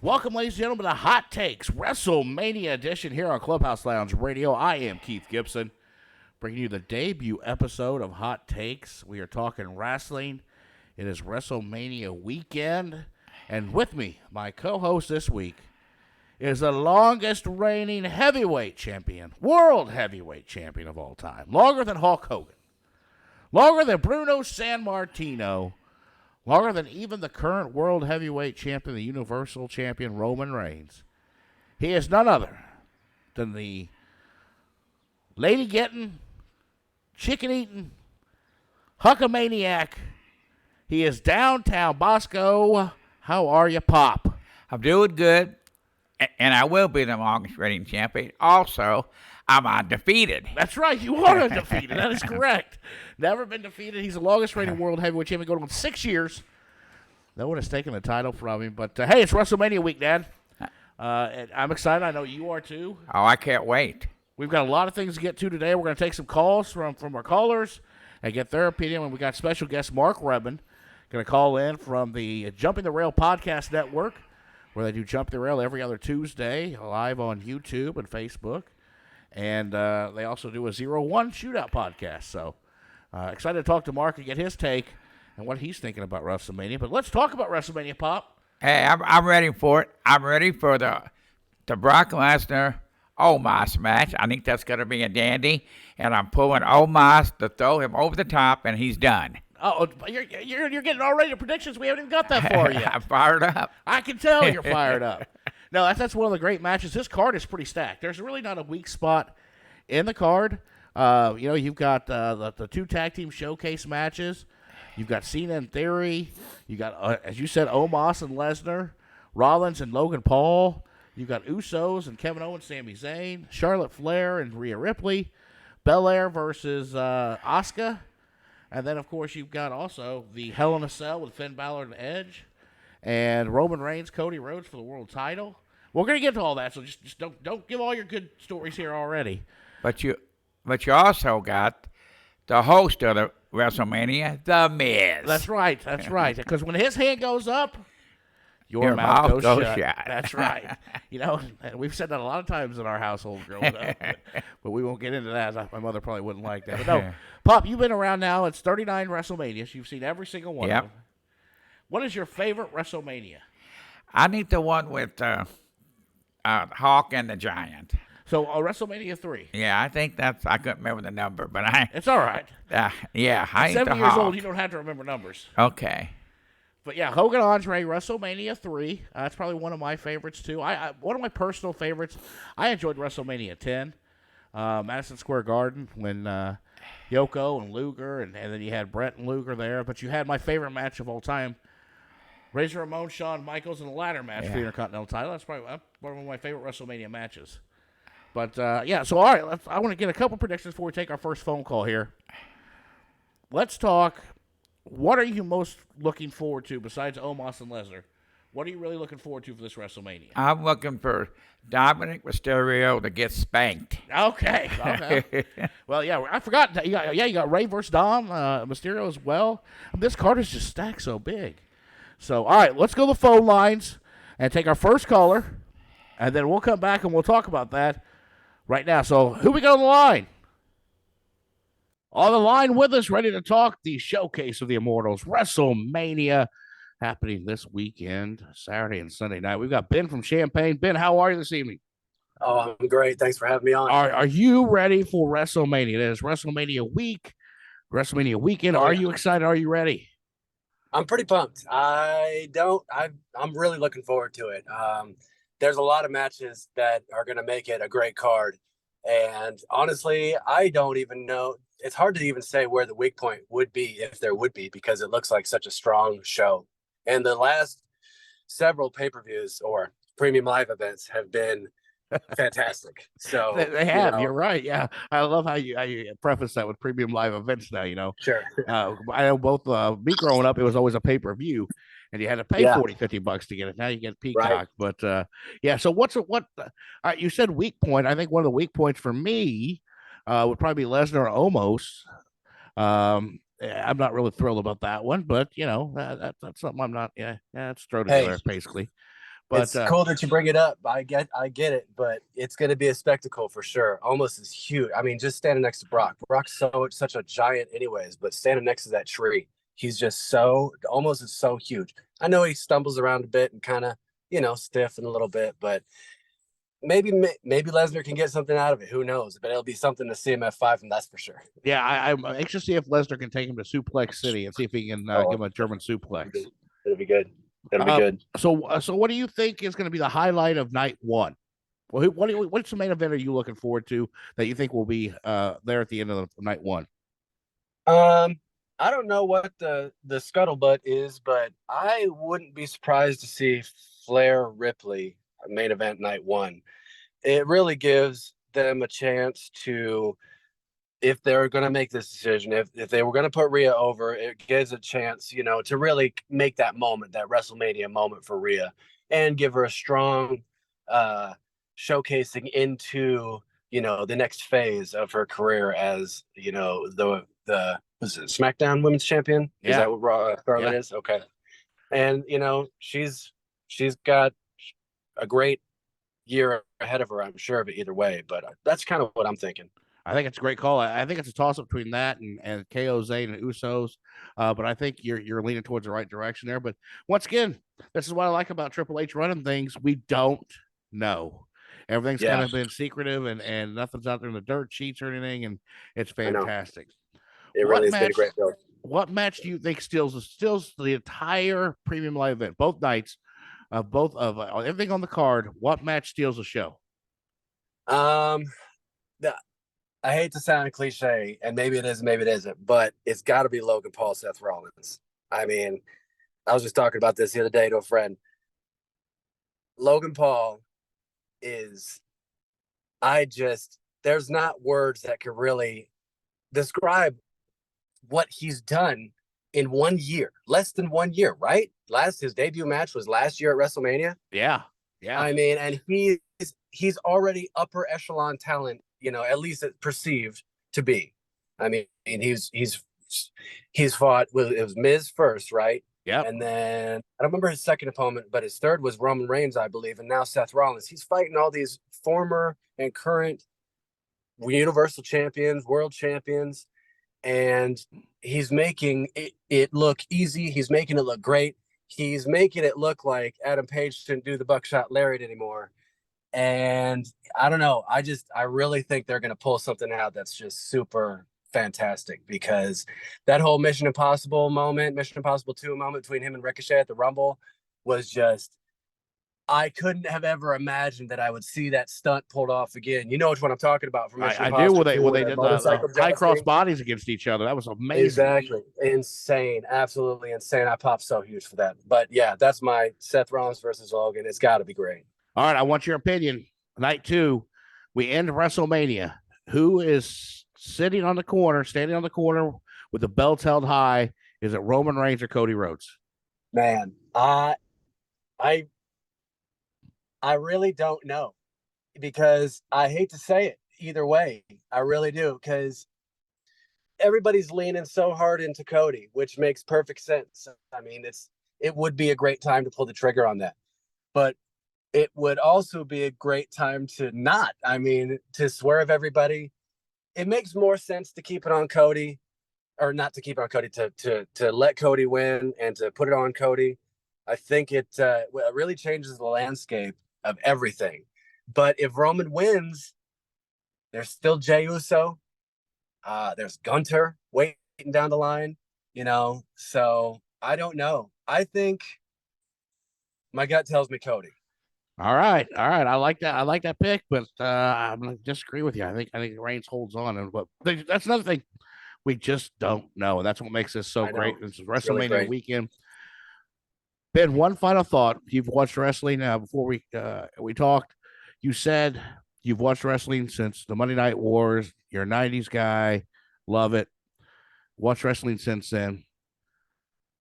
Welcome, ladies and gentlemen, to Hot Takes WrestleMania Edition here on Clubhouse Lounge Radio. I am Keith Gibson, bringing you the debut episode of Hot Takes. We are talking wrestling. It is WrestleMania weekend, and with me, my co-host this week, is the longest reigning heavyweight champion, world heavyweight champion of all time, longer than Hulk Hogan, longer than Bruno Sammartino, longer than even the current world heavyweight champion, the Universal Champion, Roman Reigns. He is none other than the lady-getting, chicken-eating, Hulkamaniac. He is downtown Bosco. How are you, Pop? I'm doing good, and I will be the longest reigning champion. Also, I'm undefeated. That's right. You are undefeated. That is correct. Never been defeated. He's the longest reigning world heavyweight champion, going on 6 years. No one has taken the title from him. But, hey, it's WrestleMania week, Dad. And I'm excited. I know you are, too. Oh, I can't wait. We've got a lot of things to get to today. We're going to take some calls from our callers and get their opinion. And we got special guest Mark Rebin going to call in from the Jumping the Rail Podcast Network, where they do Jump the Rail every other Tuesday, live on YouTube and Facebook. And they also do a 0-1 Shootout podcast. So excited to talk to Mark and get his take and what he's thinking about WrestleMania. But let's talk about WrestleMania, Pop. Hey, I'm ready for it. I'm ready for the Brock Lesnar Omos match. I think that's going to be a dandy. And I'm pulling Omos to throw him over the top, and he's done. Oh, you're getting already the predictions. We haven't even got that far yet. I'm fired up. I can tell you're fired up. No, that's one of the great matches. This card is pretty stacked. There's really not a weak spot in the card. You've got the two tag team showcase matches. You've got Cena and Theory. You got, as you said, Omos and Lesnar, Rollins and Logan Paul. You've got Usos and Kevin Owens, Sami Zayn, Charlotte Flair and Rhea Ripley, Belair versus Asuka. And then, of course, you've got also the Hell in a Cell with Finn Balor and Edge, and Roman Reigns, Cody Rhodes for the world title. We're going to get to all that, so just don't give all your good stories here already. But you also got the host of the WrestleMania, The Miz. That's right. Because when his hand goes up, your mouth goes shut. That's right. And we've said that a lot of times in our household growing up, but we won't get into that. My mother probably wouldn't like that. But no, Pop, you've been around now. It's 39 WrestleManias. You've seen every single one of them. What is your favorite WrestleMania? I need the one with Hawk and the Giant. So WrestleMania 3. Yeah, I think I couldn't remember the number, but it's all right. I ain't 70 the years Hawk. old, you don't have to remember numbers. Okay. But yeah, Hogan Andre, WrestleMania 3. That's probably one of my favorites too. One of my personal favorites. I enjoyed WrestleMania 10, Madison Square Garden, when Yoko and Luger, and then you had Brett and Luger there. But you had my favorite match of all time, Razor Ramon, Shawn Michaels in a ladder match for the Intercontinental title. That's probably one of my favorite WrestleMania matches. But so all right, I want to get a couple predictions before we take our first phone call here. Let's talk. What are you most looking forward to besides Omos and Lesnar? What are you really looking forward to for this WrestleMania? I'm looking for Dominic Mysterio to get spanked. Okay. Well, yeah, I forgot. You got Ray versus Dom, Mysterio as well. This card is just stacked so big. So, all right, let's go to the phone lines and take our first caller, and then we'll come back and we'll talk about that right now. So, who we got on the line? On the line with us, ready to talk the Showcase of the Immortals, WrestleMania, happening this weekend, Saturday and Sunday night. We've got Ben from Champaign. Ben, how are you this evening? Oh, I'm great. Thanks for having me on. Are you ready for WrestleMania? It is WrestleMania week, WrestleMania weekend. Are you excited? Are you ready? I'm pretty pumped. I'm really looking forward to it. There's a lot of matches that are going to make it a great card. And honestly, I don't even know. It's hard to even say where the weak point would be, if there would be, because it looks like such a strong show. And the last several pay-per-views or premium live events have been fantastic. So They have. You're right. Yeah, I love how you preface that with premium live events now. sure. I know both me growing up, it was always a pay-per-view, and you had to pay Yeah, 40-50 bucks to get it. Now you get right. Peacock. But yeah, so you said weak point. I think one of the weak points for me would probably be Lesnar or Omos. I'm not really thrilled about that one, but that's something I'm not. Yeah, it's throw Hey, together basically. But it's cool that you bring it up. I get it, but it's going to be a spectacle for sure. Almost is huge. I mean, just standing next to Brock. Brock's such a giant, anyways. But standing next to that tree, he's just almost is so huge. I know he stumbles around a bit and kind of stiff in a little bit, but maybe Lesnar can get something out of it. Who knows? But it'll be something to see him at 5, and that's for sure. yeah, I'm anxious to see if Lesnar can take him to Suplex City and see if he can give him a German suplex. It'll be good. It'll be good. So what do you think is going to be the highlight of night one? Well, what's the main event are you looking forward to that you think will be there at the end of night one? I don't know what the scuttlebutt is, but I wouldn't be surprised to see Flair Ripley main event night one. It really gives them a chance to, if they're going to make this decision, if they were going to put Rhea over, it gives a chance, to really make that moment, that WrestleMania moment for Rhea, and give her a strong showcasing into, the next phase of her career as, the was it SmackDown Women's Champion? Yeah. Is that what Charlotte is? Okay. And, she's got a great year ahead of her, I'm sure of it either way, but that's kind of what I'm thinking. I think it's a great call. I think it's a toss up between that and KO, Zayn, and Usos. But I think you're leaning towards the right direction there. But once again, this is what I like about Triple H running things. We don't know. Everything's kind of been secretive and nothing's out there in the dirt sheets or anything, and it's fantastic. It really has been a great build. What match do you think steals the entire premium live event, both nights, both of everything on the card? What match steals the show? I hate to sound cliche, and maybe it is, maybe it isn't, but it's got to be Logan Paul, Seth Rollins. I mean, I was just talking about this the other day to a friend. Logan Paul is, there's not words that can really describe what he's done in 1 year, less than 1 year, right? His debut match was last year at WrestleMania. Yeah. I mean, and he's already upper echelon talent, at least it's perceived to be. I mean, he's fought with, it was Miz first, right? Yeah. And then I don't remember his second opponent, but his third was Roman Reigns, I believe, and now Seth Rollins. He's fighting all these former and current Universal champions, world champions, and he's making it look easy. He's making it look great. He's making it look like Adam Page shouldn't do the buckshot lariat anymore. And I don't know. I really think they're going to pull something out that's just super fantastic, because that whole Mission Impossible 2 moment between him and Ricochet at the Rumble was just, I couldn't have ever imagined that I would see that stunt pulled off again. You know which one I'm talking about from Mission Impossible. I do. When they did the high cross bodies against each other. That was amazing. Exactly. Insane. Absolutely insane. I popped so huge for that. But yeah, that's my Seth Rollins versus Logan. It's got to be great. All right. I want your opinion. Night 2, we end WrestleMania. Who is standing on the corner with the belts held high? Is it Roman Reigns or Cody Rhodes? Man, I really don't know, because I hate to say it either way. I really do, because everybody's leaning so hard into Cody, which makes perfect sense. I mean, it would be a great time to pull the trigger on that, but it would also be a great time to not. I mean, to swerve everybody. It makes more sense to keep it on Cody, or not to keep it on Cody, to let Cody win and to put it on Cody. I think it really changes the landscape of everything. But if Roman wins, there's still Jey Uso. There's Gunter waiting down the line, so I don't know. I think my gut tells me Cody. All right. I like that pick, but I'm going to disagree with you. I think Reigns holds on, but that's another thing. We just don't know, and that's what makes this so great. It's WrestleMania really weekend. Ben, one final thought. You've watched wrestling before we talked. You said you've watched wrestling since the Monday Night Wars. You're a 90s guy. Love it. Watched wrestling since then.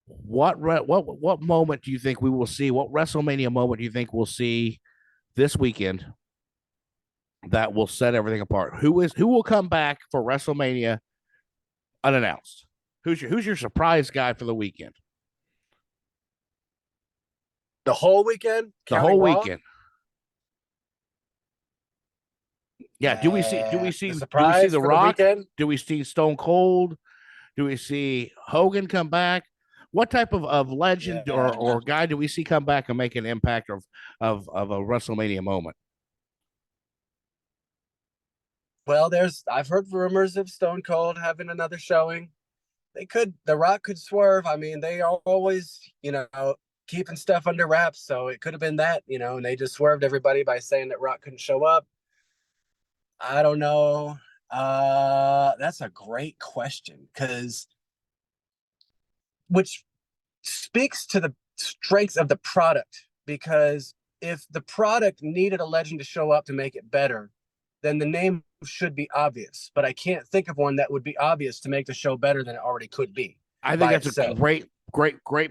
What moment do you think we will see? What WrestleMania moment do you think we'll see this weekend that will set everything apart? Who will come back for WrestleMania unannounced? Who's your surprise guy for the weekend? The whole weekend? The Counting whole Raw? weekend. Yeah. Do we see The surprise The for Rock? the weekend? Do we see Stone Cold? Do we see Hogan come back? What type of legend or guy do we see come back and make an impact of a WrestleMania moment? Well, I've heard rumors of Stone Cold having another showing. The Rock could swerve. I mean, they are always, keeping stuff under wraps. So it could have been that, and they just swerved everybody by saying that Rock couldn't show up. I don't know. That's a great question, which speaks to the strengths of the product, because if the product needed a legend to show up to make it better, then the name should be obvious. But I can't think of one that would be obvious to make the show better than it already could be. I think that's a great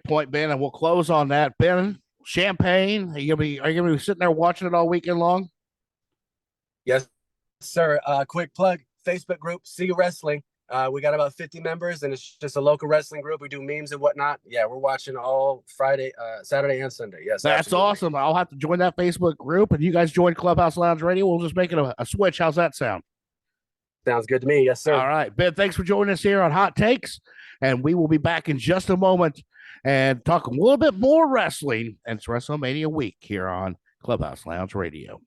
point, Ben. And we'll close on that. Ben, Champagne, are you gonna be sitting there watching it all weekend long? Yes, sir. Quick plug: Facebook group, See You Wrestling. We got about 50 members, and it's just a local wrestling group. We do memes and whatnot. Yeah, we're watching all Friday, Saturday, and Sunday. Yes, that's absolutely. awesome. I'll have to join that Facebook group, and you guys join Clubhouse Lounge Radio. We'll just make it a switch. How's that sound? Sounds good to me. Yes, sir. All right, Ben, thanks for joining us here on Hot Takes, and we will be back in just a moment and talk a little bit more wrestling. And it's WrestleMania week here on Clubhouse Lounge Radio.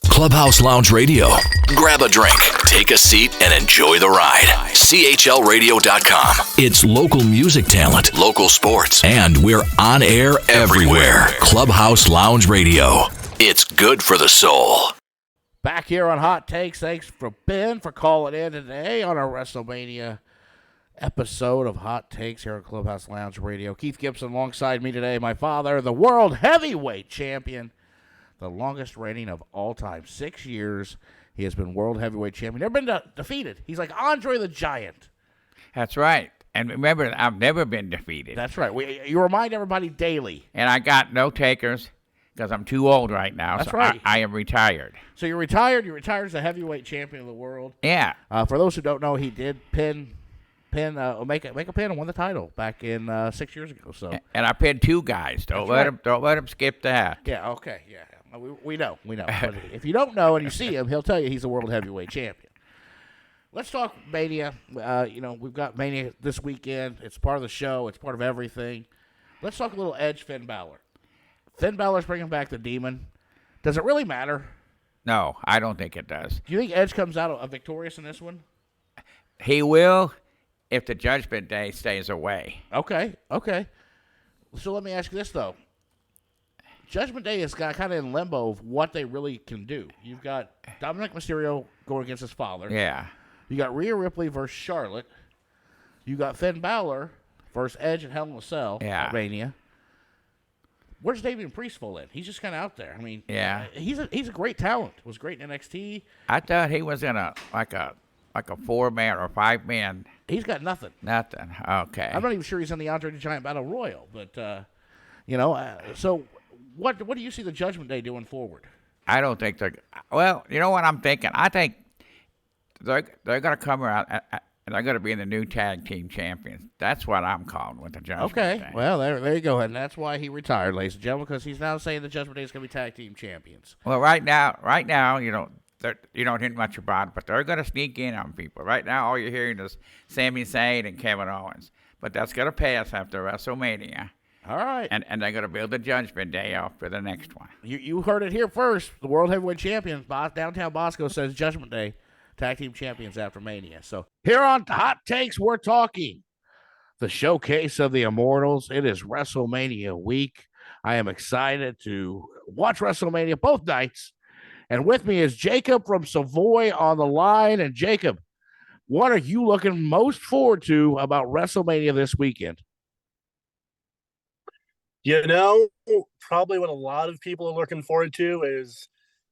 Clubhouse Lounge Radio. Grab a drink, take a seat, and enjoy the ride. CHLradio.com. It's local music talent, local sports, and we're on air everywhere. Clubhouse Lounge Radio. It's good for the soul. Back here on Hot Takes. Thanks for Ben for calling in today on our WrestleMania episode of Hot Takes here on Clubhouse Lounge Radio. Keith Gibson alongside me today, my father, the world heavyweight champion, the longest reigning of all time. 6 years he has been world heavyweight champion. Never been defeated. He's like Andre the Giant. That's right. And remember, I've never been defeated. That's right. You remind everybody daily. And I got no takers because I'm too old right now. That's so right. I am retired. So you're retired. You're retired as the heavyweight champion of the world. Yeah. For those who don't know, he did make a pin and won the title back in 6 years ago. So. And I pinned two guys. Don't let him skip that. Yeah. Okay. Yeah. We know. But if you don't know and you see him, he'll tell you he's a world heavyweight champion. Let's talk Mania. We've got Mania this weekend. It's part of the show. It's part of everything. Let's talk a little Edge, Finn Balor. Finn Balor's bringing back the Demon. Does it really matter? No, I don't think it does. Do you think Edge comes out victorious in this one? He will if the Judgment Day stays away. Okay. So let me ask you this, though. Judgment Day is kind of in limbo of what they really can do. You've got Dominic Mysterio going against his father. Yeah. You got Rhea Ripley versus Charlotte. You got Finn Balor versus Edge and Hell in a Cell at Mania. Where's Damian Priest fall in? He's just kind of out there. I mean, he's a great talent. Was great in NXT. I thought he was in a 4-man or 5-man. He's got nothing. Nothing. Okay. I'm not even sure he's in the Andre the Giant Battle Royal, but so what do you see the Judgment Day doing forward? I don't think they're. Well, you know what I'm thinking. I think they're going to come around and they're going to be the new tag team champions. That's what I'm calling with the Judgment Day. Okay, well, there you go. And that's why he retired, ladies and gentlemen, because he's now saying the Judgment Day is going to be tag team champions. Well, right now, you don't hear much about it, but they're going to sneak in on people. Right now, all you're hearing is Sami Zayn and Kevin Owens. But that's going to pass after WrestleMania. All right. And they're going to build the Judgment Day off for the next one. You heard it here first. The World Heavyweight Champion, Downtown Bosco, says Judgment Day, tag team champions after Mania. So here on Hot Takes, we're talking the showcase of the Immortals. It is WrestleMania week. I am excited to watch WrestleMania both nights. And with me is Jacob from Savoy on the line. And Jacob, what are you looking most forward to about WrestleMania this weekend? Probably what a lot of people are looking forward to is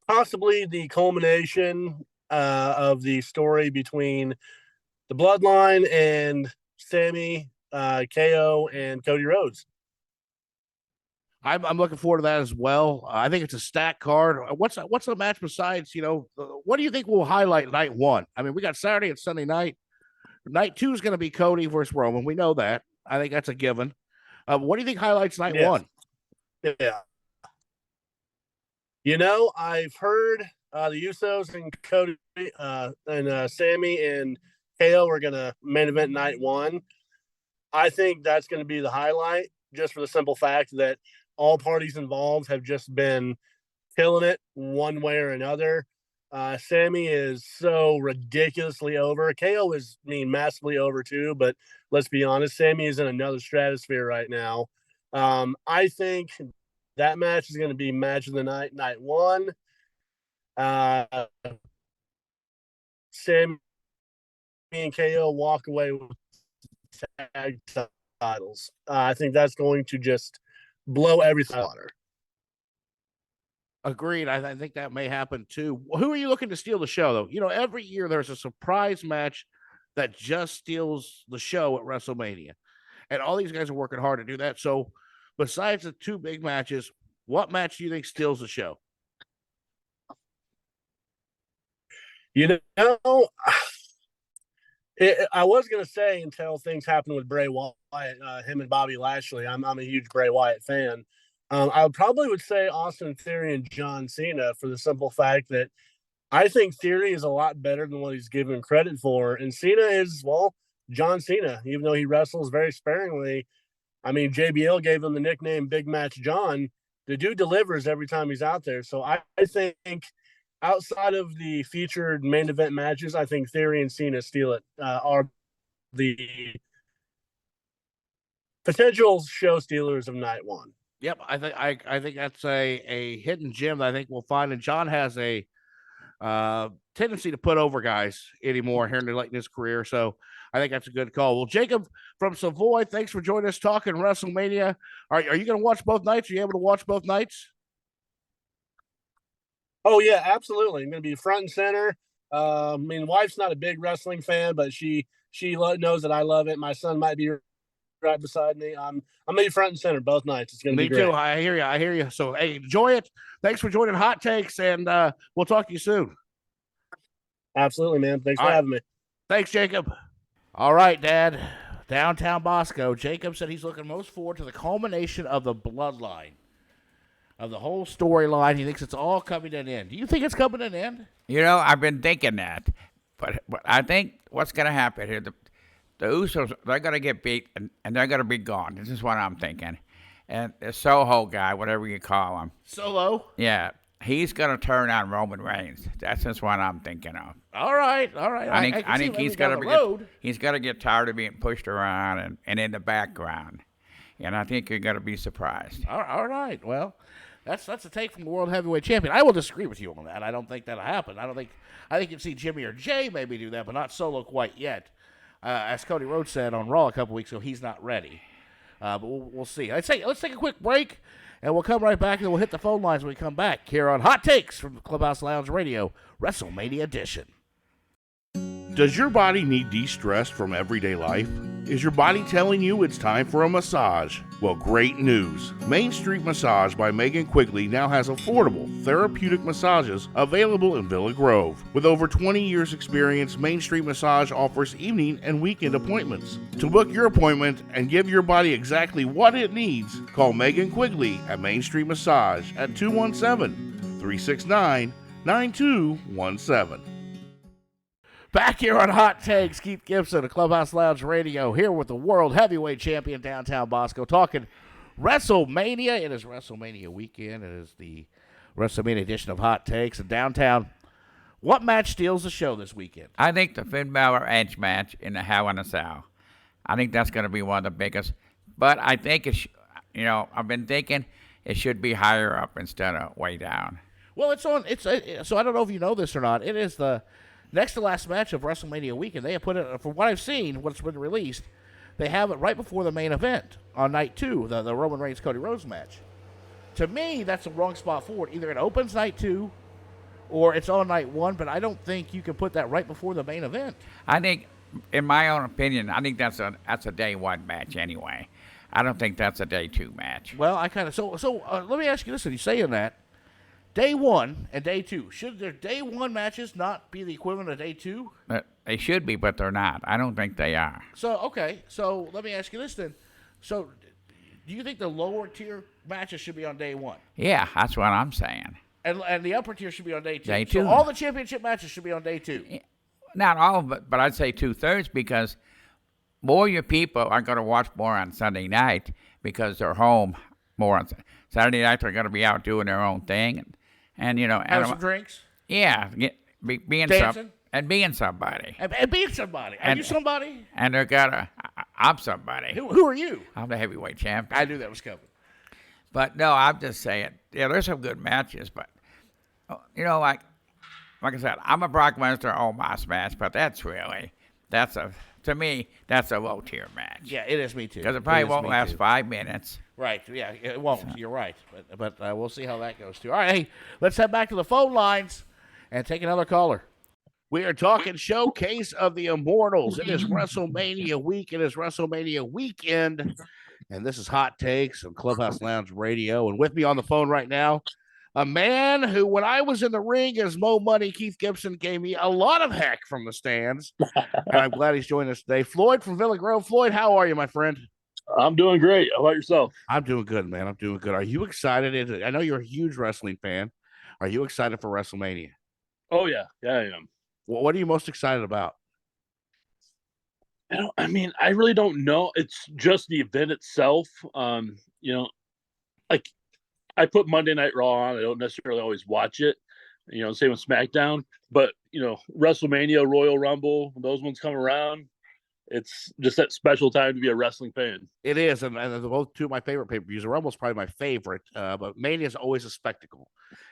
possibly the culmination of the story between the Bloodline and Sammy, KO, and Cody Rhodes. I'm looking forward to that as well. I think it's a stacked card. What's a match besides, what do you think will highlight night one? I mean, we got Saturday and Sunday night. Night two is going to be Cody versus Roman. We know that. I think that's a given. What do you think highlights night one? Yeah. I've heard the Usos and Cody and Sammy and KO are going to main event night one. I think that's going to be the highlight, just for the simple fact that all parties involved have just been killing it one way or another. Sammy is so ridiculously over. KO is, massively over too, but let's be honest, Sammy is in another stratosphere right now. I think that match is going to be match of the night, night one. Sammy and KO walk away with tag titles. I think that's going to just blow everything out of water. Agreed. I think that may happen too. Who are you looking to steal the show, though? Every year there's a surprise match that just steals the show at WrestleMania. And all these guys are working hard to do that. So, besides the two big matches, what match do you think steals the show? I was going to say, until things happen with Bray Wyatt, him and Bobby Lashley, I'm a huge Bray Wyatt fan. I probably would say Austin Theory and John Cena, for the simple fact that I think Theory is a lot better than what he's given credit for. And Cena is, John Cena, even though he wrestles very sparingly. JBL gave him the nickname Big Match John. The dude delivers every time he's out there. So I think outside of the featured main event matches, I think Theory and Cena steal it, are the potential show stealers of night one. Yep, I think that's a hidden gem that I think we'll find. And John has a tendency to put over guys anymore here in his career. So I think that's a good call. Well, Jacob from Savoy, thanks for joining us talking WrestleMania. Are you going to watch both nights? Are you able to watch both nights? Oh, yeah, absolutely. I'm going to be front and center. Wife's not a big wrestling fan, but she knows that I love it. My son might be right beside me. I'm going to be front and center both nights. It's going to be great. Me too. I hear you. So, hey, enjoy it. Thanks for joining Hot Takes, and we'll talk to you soon. Absolutely, man. Thanks for having me. Thanks, Jacob. All right, Dad. Downtown Bosco. Jacob said he's looking most forward to the culmination of the bloodline, of the whole storyline. He thinks it's all coming to an end. Do you think it's coming to an end? I've been thinking that, but I think what's going to happen here, the Usos, they're going to get beat, and they're going to be gone. This is what I'm thinking. And the Soho guy, whatever you call him. Solo? Yeah. He's going to turn on Roman Reigns. That's just what I'm thinking of. All right. I think he's going to get tired of being pushed around and in the background. And I think you're going to be surprised. All right. Well, that's a take from the World Heavyweight Champion. I will disagree with you on that. I don't think that'll happen. I think you'd see Jimmy or Jay maybe do that, but not Solo quite yet. As Cody Rhodes said on Raw a couple weeks ago, he's not ready. But we'll see. Let's take a quick break, and we'll come right back, and we'll hit the phone lines when we come back here on Hot Takes from the Clubhouse Lounge Radio, WrestleMania Edition. Does your body need de-stress from everyday life? Is your body telling you it's time for a massage? Well, great news. Main Street Massage by Megan Quigley now has affordable, therapeutic massages available in Villa Grove. With over 20 years experience, Main Street Massage offers evening and weekend appointments. To book your appointment and give your body exactly what it needs, call Megan Quigley at Main Street Massage at 217-369-9217. Back here on Hot Takes, Keith Gibson of Clubhouse Lounge Radio, here with the World Heavyweight Champion Downtown Bosco, talking WrestleMania. It is WrestleMania weekend. It is the WrestleMania edition of Hot Takes. And Downtown, what match steals the show this weekend? I think the Finn Balor Edge match in the Hell in a Cell. I think that's going to be one of the biggest. But I think I've been thinking it should be higher up instead of way down. Well, so I don't know if you know this or not. It is the next to last match of WrestleMania weekend. They have put it, from what I've seen, what's been released, they have it right before the main event on night 2, the Roman Reigns Cody Rhodes match. To me, that's the wrong spot for it. Either it opens night 2 or it's on night one, but I don't think you can put that right before the main event. I think, in my own opinion, I think that's a day one match anyway. I don't think that's a day two match. Well, I kind of so let me ask you this: Are you saying that day one and day two, should their day one matches not be the equivalent of day two? They should be, but they're not. I don't think they are. So okay, so let me ask you this then: So, do you think the lower tier matches should be on day one? Yeah, that's what I'm saying. And the upper tier should be on day two. Day two. So all the championship matches should be on day two. Not all of it, but I'd say 2/3 because more of your people are going to watch more on Sunday night because they're home more on Saturday night. They're going to be out doing their own thing, and Have some drinks. Yeah, being Dancing? being somebody. And being somebody. Are you somebody? And I'm somebody. Who are you? I'm the heavyweight champion. I knew that was coming. But no, I'm just saying. Yeah, there's some good matches, but like I said, I'm a Brock Lesnar Omos match, but to me, that's a low tier match. Yeah, it is me too. Because it probably won't last 5 minutes. Right. Yeah, it won't. So. You're right. But we'll see how that goes too. All right, hey, let's head back to the phone lines and take another caller. We are talking Showcase of the Immortals. It is WrestleMania week. It is WrestleMania weekend. And this is Hot Takes on Clubhouse Lounge Radio. And with me on the phone right now, a man who, when I was in the ring as Mo Money, Keith Gibson gave me a lot of heck from the stands. And I'm glad he's joining us today. Floyd from Villa Grove. Floyd, how are you, my friend? I'm doing great. How about yourself? I'm doing good, man. I'm doing good. Are you excited? I know you're a huge wrestling fan. Are you excited for WrestleMania? Oh, yeah. Yeah, I am. What are you most excited about? I really don't know. It's just the event itself. Like I put Monday Night Raw on. I don't necessarily always watch it. Same with SmackDown. But, WrestleMania, Royal Rumble, when those ones come around, it's just that special time to be a wrestling fan. It is. And they're both two of my favorite pay-per-views. Rumble's probably my favorite. But Mania is always a spectacle.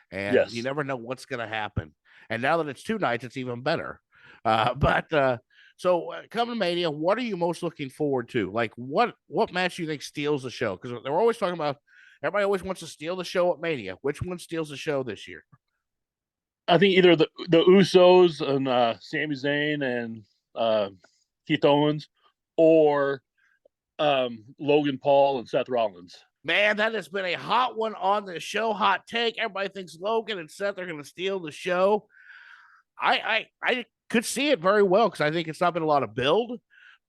And yes. You never know what's going to happen. And now that it's 2 nights, it's even better. So coming to Mania, what are you most looking forward to? Like, what match do you think steals the show? Because they're always talking about, everybody always wants to steal the show at Mania. Which one steals the show this year? I think either the Usos and Sami Zayn and Keith Owens, or Logan Paul and Seth Rollins. Man, that has been a hot one on the show. Hot take. Everybody thinks Logan and Seth are going to steal the show. I could see it very well because I think it's not been a lot of build,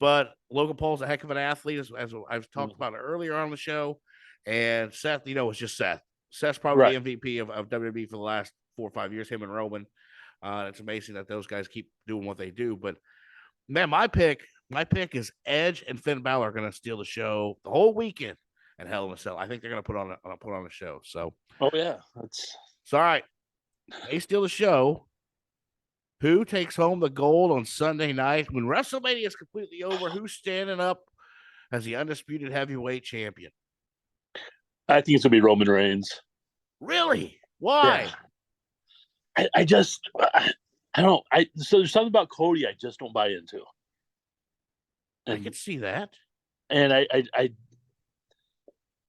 but Logan Paul's a heck of an athlete, as I've talked about earlier on the show. And Seth, it's just Seth. Seth's probably the MVP of WWE for the last 4 or 5 years, him and Roman. It's amazing that those guys keep doing what they do. But, man, my pick is Edge and Finn Balor are going to steal the show the whole weekend at Hell in a Cell. I think they're going to put on a show. So, oh, yeah. It's all right. They steal the show. Who takes home the gold on Sunday night? When WrestleMania is completely over, who's standing up as the undisputed heavyweight champion? I think it's going to be Roman Reigns. Really? Why? Yeah. I don't. So there's something about Cody I just don't buy into. I can see that. And I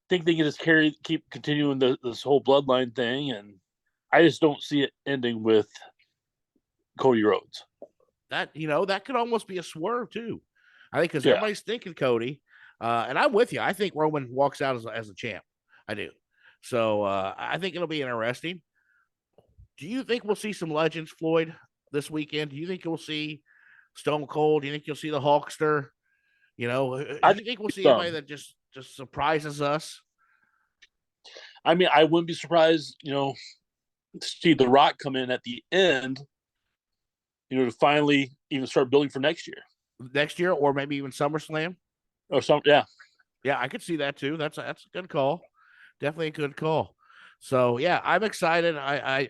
think they can just keep continuing this whole bloodline thing, and I just don't see it ending with Cody Rhodes. That could almost be a swerve too. I think because everybody's thinking Cody, and I'm with you. I think Roman walks out as a champ. I do. So I think it'll be interesting. Do you think we'll see some legends, Floyd, this weekend? Do you think you'll see Stone Cold? Do you think you'll see the Hulkster? I think we'll see anybody that just surprises us. I mean, I wouldn't be surprised, to see The Rock come in at the end, to finally even start building for next year. Or maybe even SummerSlam. Or something, yeah. Yeah, I could see that too. That's a good call. Definitely a good call. So, yeah, I'm excited.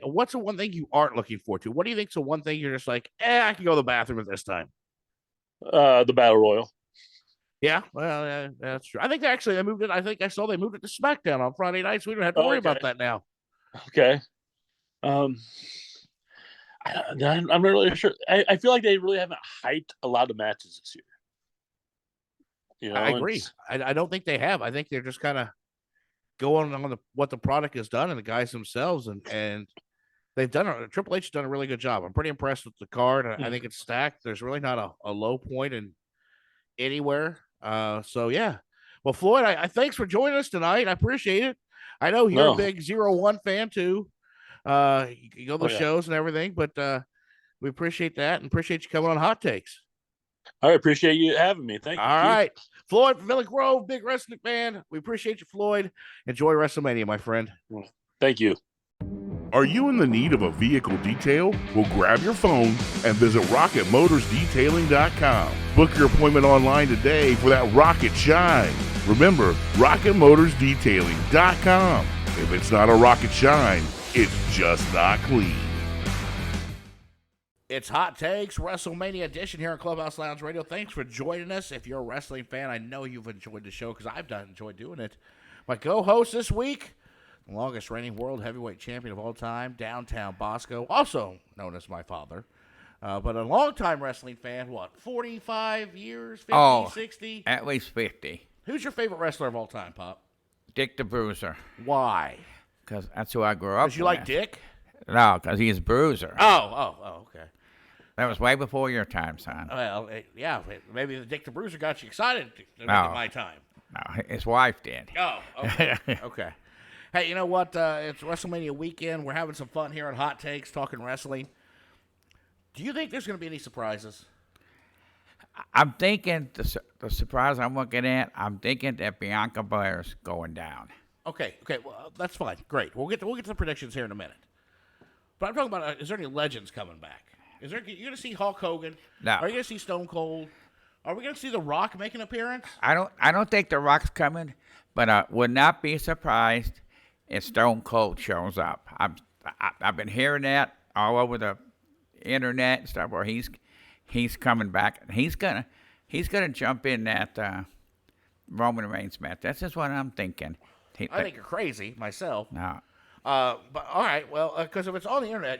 What's the one thing you aren't looking forward to? What do you think's the one thing you're just like, I can go to the bathroom at this time? The Battle Royal. Yeah, well, that's true. I think they moved it. I think I saw they moved it to SmackDown on Friday night, so we don't have to worry about that now. Okay. I'm not really sure. I feel like they really haven't hyped a lot of matches this year. I agree. I don't think they have. I think they're just kind of going on what the product has done and the guys themselves, and Triple H has done a really good job. I'm pretty impressed with the card. I think it's stacked. There's really not a low point in anywhere. So yeah. Well, Floyd, I thanks for joining us tonight. I appreciate it. I know you're a big 0-1 fan too. You go to the shows and everything, but we appreciate that and appreciate you coming on Hot Takes. I appreciate you having me. Thank you. All right. Floyd from Villa Grove, big wrestling fan. We appreciate you, Floyd. Enjoy WrestleMania, my friend. Thank you. Are you in the need of a vehicle detail? Well, grab your phone and visit RocketMotorsDetailing.com. Book your appointment online today for that rocket shine. Remember, RocketMotorsDetailing.com. If it's not a rocket shine, it's just not clean. It's Hot Takes, WrestleMania Edition here on Clubhouse Lounge Radio. Thanks for joining us. If you're a wrestling fan, I know you've enjoyed the show because I've enjoyed doing it. My co-host this week, the longest reigning world heavyweight champion of all time, Downtown Bosco, also known as my father, but a longtime wrestling fan, 45 years, 50, 60? At least 50. Who's your favorite wrestler of all time, Pop? Dick the Bruiser. Why? Because that's who I grew up with. Because you like Dick? No, because he's Bruiser. Oh, okay. That was way before your time, son. Well, yeah, maybe the Dick the Bruiser got you excited at my time. No, his wife did. Oh, okay. Okay. Hey, you know what? It's WrestleMania weekend. We're having some fun here on Hot Takes, talking wrestling. Do you think there's going to be any surprises? I'm thinking the surprise I'm looking at, I'm thinking that Bianca Belair's going down. Okay, well, that's fine. Great. We'll get to the predictions here in a minute. But I'm talking about, is there any legends coming back? You going to see Hulk Hogan? No. Are you going to see Stone Cold? Are we going to see The Rock make an appearance? I don't think The Rock's coming, but I would not be surprised if Stone Cold shows up. I've been hearing that all over the internet and stuff where he's coming back. He's gonna jump in that Roman Reigns match. That's just what I'm thinking. I think you're crazy myself. No. But all right, well, because if it's on the internet,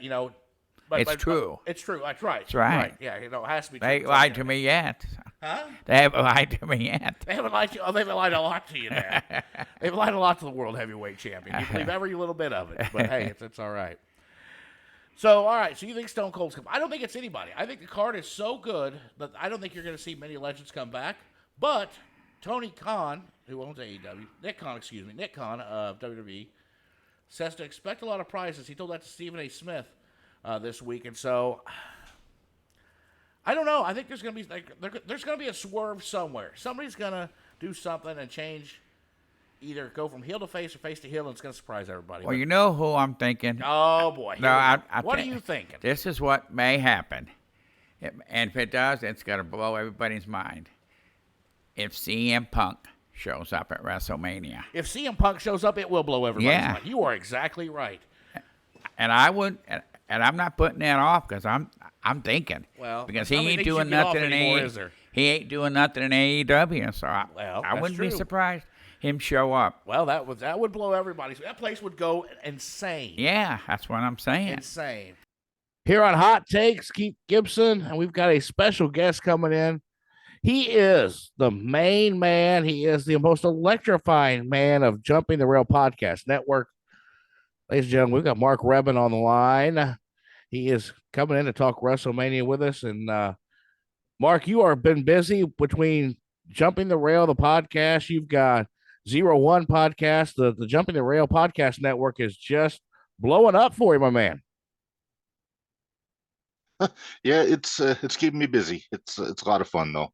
It's true. It's true. That's right. That's right. Yeah, it has to be true. They lied to me yet. Huh? They haven't lied to me yet. They haven't lied to you. Oh, they've lied a lot to you there. They've lied a lot to the world heavyweight champion. You believe every little bit of it. But hey, it's all right. So, all right. So you think Stone Cold's coming? I don't think it's anybody. I think the card is so good that I don't think you're going to see many legends come back. But Tony Khan, who owns AEW, Nick Khan of WWE, says to expect a lot of prizes. He told that to Stephen A. Smith this week, and so I don't know. I think there's going to be there's going to be a swerve somewhere. Somebody's going to do something and change, either go from heel to face or face to heel, and it's going to surprise everybody. Well, you know who I'm thinking? Oh boy! What are you thinking? This is what may happen, and if it does, it's going to blow everybody's mind. If CM Punk shows up at WrestleMania. If CM Punk shows up, it will blow everybody's mind. You are exactly right. And I would. And I'm not putting that off because I'm thinking. Well, because he ain't doing nothing he ain't doing nothing in AEW, so I wouldn't be surprised him show up. Well, that would blow everybody. That place would go insane. Yeah, that's what I'm saying. Insane. Here on Hot Takes, Keith Gibson, and we've got a special guest coming in. He is the main man. He is the most electrifying man of Jumping the Rail Podcast Network. Ladies and gentlemen, we've got Mark Rebin on the line. He is coming in to talk WrestleMania with us. And Mark, you are been busy between Jumping the Rail, the podcast. You've got 0-1 podcast. The Jumping the Rail Podcast Network is just blowing up for you, my man. Yeah, it's keeping me busy. It's a lot of fun though.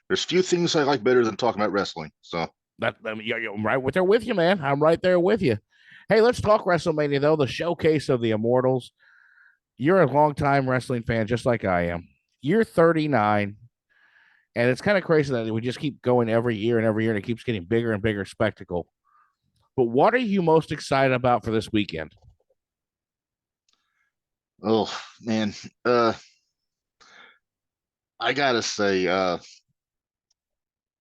There's few things I like better than talking about wrestling. So I'm right there with you, man. I'm right there with you. Hey, let's talk WrestleMania, though, the showcase of the Immortals. You're a longtime wrestling fan, just like I am. You're 39, and it's kind of crazy that we just keep going every year, and it keeps getting bigger and bigger spectacle. But what are you most excited about for this weekend? Oh, man. I got to say,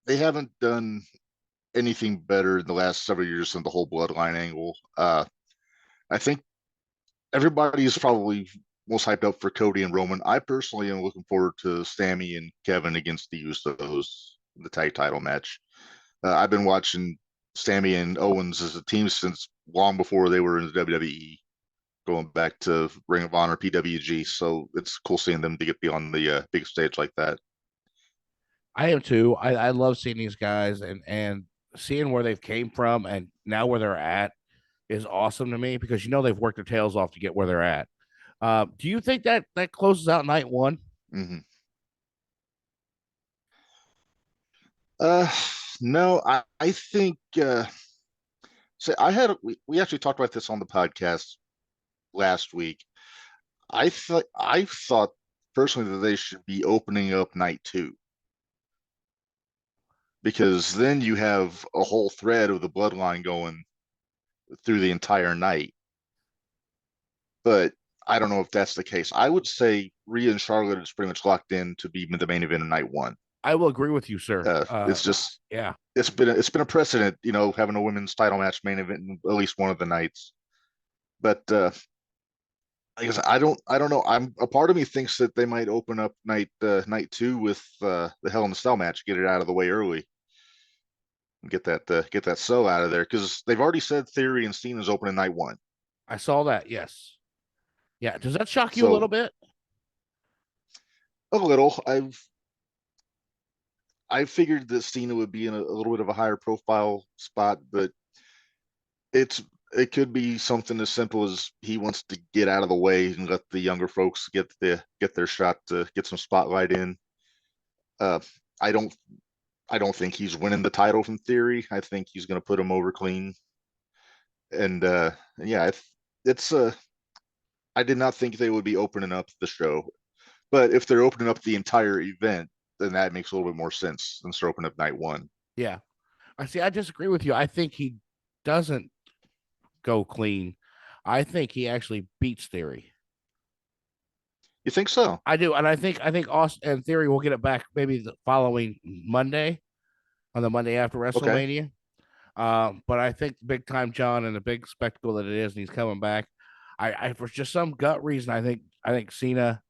they haven't done anything better in the last several years than the whole bloodline angle. I think everybody's probably most hyped up for Cody and Roman. I personally am looking forward to Sami and Kevin against the Usos in the tag title match. I've been watching Sami and Owens as a team since long before they were in the WWE. going back to Ring of Honor, PWG. So it's cool seeing them to get be on the big stage like that. I am too. I love seeing these guys and seeing where they've came from and now where they're at is awesome to me because they've worked their tails off to get where they're at. Do you think that closes out night one? Mm-hmm. No, I think. So we actually talked about this on the podcast last week. I thought personally that they should be opening up night two because then you have a whole thread of the bloodline going through the entire night. But I don't know if that's the case. I would say Rhea and Charlotte is pretty much locked in to be the main event of night one. I will agree with you, sir. It's just yeah, it's been a precedent, having a women's title match main event in at least one of the nights. But I guess I don't know. A part of me thinks that they might open up night two with the Hell in a Cell match, get it out of the way early, and get that cell out of there because they've already said Theory and Cena's opening night one. I saw that. Yes. Yeah. Does that shock you a little bit? A little. I figured that Cena would be in a little bit of a higher profile spot, but it could be something as simple as he wants to get out of the way and let the younger folks get their shot to get some spotlight in. I don't think he's winning the title from Theory. I think he's going to put him over clean. And yeah, I did not think they would be opening up the show, but if they're opening up the entire event, then that makes a little bit more sense than to open up night one. Yeah. I disagree with you. I think he doesn't go clean. I think he actually beats Theory. You think so? I do. And I think Austin and Theory will get it back maybe the following Monday, on the Monday after WrestleMania. Okay. But I think Big Time John and the big spectacle that it is, and he's coming back. I for just some gut reason, I think Cena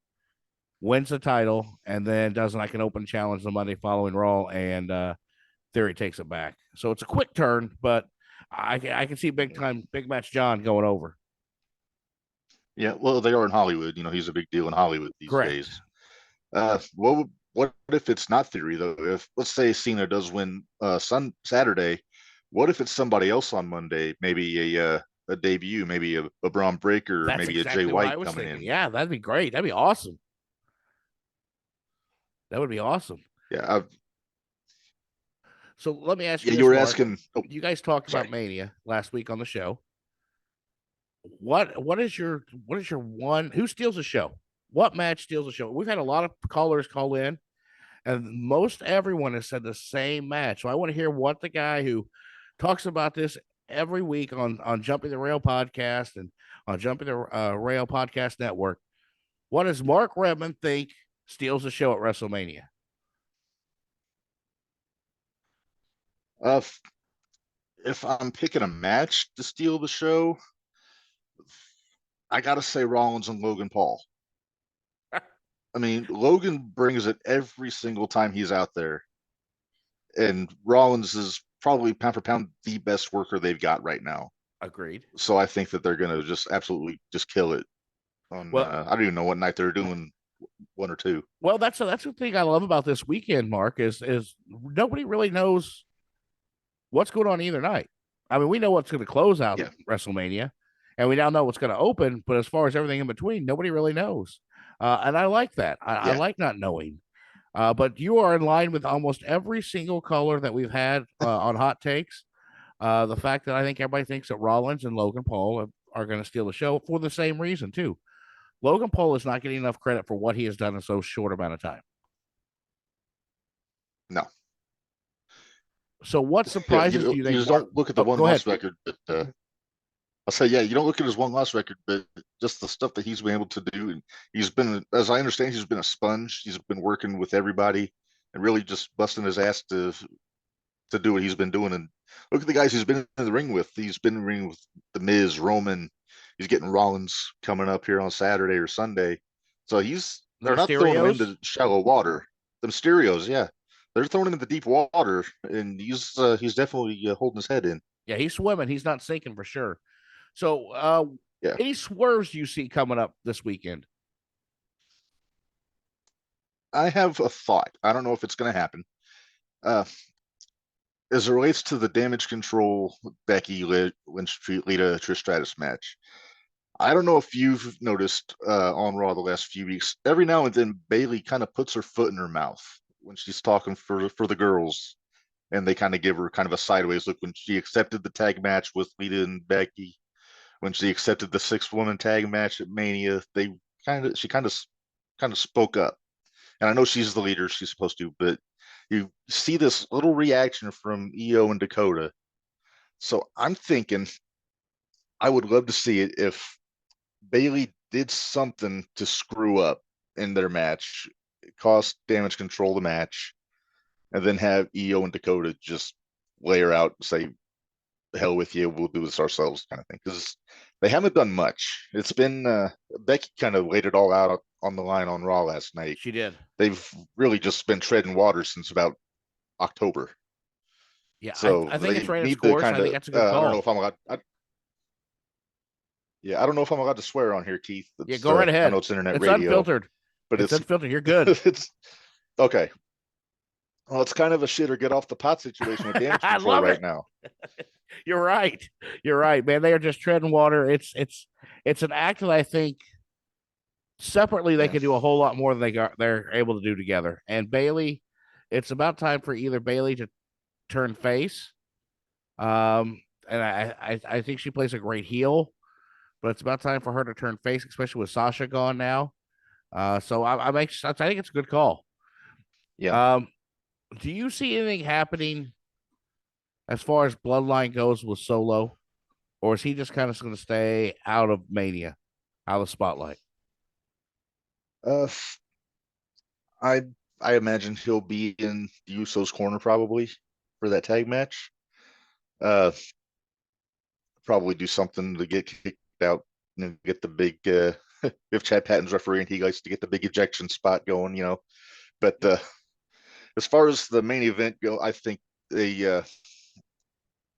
wins the title and then does like an open challenge the Monday following Raw, and Theory takes it back. So it's a quick turn, but I can see Big Match John going over. Yeah, well, they are in Hollywood. He's a big deal in Hollywood these days. What if it's not Theory though? If let's say Cena does win Saturday, what if it's somebody else on Monday? Maybe a debut, maybe a Braun Breaker, That's maybe exactly a Jay White what I was coming thinking. in. Yeah, that'd be great. That'd be awesome. That would be awesome. Yeah. So let me ask you. Yeah, this, you were Mark. asking. Oh, you guys talked about Mania last week on the show. What is your one? Who steals the show? What match steals the show? We've had a lot of callers call in, and most everyone has said the same match. So I want to hear what the guy who talks about this every week on Jumping the Rail podcast and on Jumping the Rail podcast network. What does Mark Redmond think steals the show at WrestleMania? If I'm picking a match to steal the show, I gotta say Rollins and Logan Paul. I mean, Logan brings it every single time he's out there, and Rollins is probably pound for pound the best worker they've got right now. Agreed. So I think that they're gonna just absolutely just kill it. On I don't even know what night they're doing, one or two. Well, that's the thing I love about this weekend, Mark, is nobody really knows what's going on either night. I mean, we know what's going to close out WrestleMania, and we now know what's going to open. But as far as everything in between, nobody really knows. And I like that. I like not knowing. But you are in line with almost every single caller that we've had on Hot Takes. The fact that I think everybody thinks that Rollins and Logan Paul are going to steal the show for the same reason, too. Logan Paul is not getting enough credit for what he has done in so short amount of time. No. So what surprises do you think? You just don't look at the one loss record, but I'll say, you don't look at his one loss record, but just the stuff that he's been able to do. And he's been, as I understand, he's been a sponge. He's been working with everybody and really just busting his ass to do what he's been doing. And look at the guys he's been in the ring with. He's been in the ring with The Miz, Roman. He's getting Rollins coming up here on Saturday or Sunday. So they're not throwing him into shallow water. The Mysterios, yeah. They're throwing him into deep water, and he's definitely holding his head in. Yeah, he's swimming. He's not sinking for sure. So Yeah. Any swerves you see coming up this weekend? I have a thought. I don't know if it's going to happen. As it relates to the Damage Control Becky Lynch Lita Trish Stratus match, I don't know if you've noticed on Raw the last few weeks. Every now and then, Bayley kind of puts her foot in her mouth when she's talking for the girls, and they kind of give her kind of a sideways look when she accepted the tag match with Lita and Becky. When she accepted the 6-woman tag match at Mania, she kind of spoke up. And I know she's the leader; she's supposed to, but you see this little reaction from Io and Dakota. So I'm thinking I would love to see it if Bayley did something to screw up in their match, cost Damage Control the match, and then have Io and Dakota just lay her out and say, hell with you, we'll do this ourselves kind of thing. Because they haven't done much. It's been Becky kind of laid it all out on the line on Raw last night. She did. They've really just been treading water since about October. Yeah, So I think it's ran its need course. to I kind think of. that's a good call. I don't know if I'm allowed. Yeah, I don't know if I'm allowed to swear on here, Keith. Yeah, go right ahead. I know it's internet It's radio, unfiltered. but It's unfiltered. You're good. It's okay. Well, it's kind of a shit or get off the pot situation with Damage I Control love right it. now. You're right. You're right, man. They are just treading water. It's an act that I think separately they Yeah. can do a whole lot more than they're able to do together. And Bayley, it's about time for either Bayley to turn face. And I think she plays a great heel, but it's about time for her to turn face, especially with Sasha gone now. So I think it's a good call. Yeah. Do you see anything happening as far as Bloodline goes with Solo, or is he just kind of going to stay out of Mania, out of the spotlight? I I imagine he'll be in the Usos' corner probably for that tag match. Probably do something to get kicked out and get the big. If Chad Patton's refereeing, he likes to get the big ejection spot going, But as far as the main event go, I think they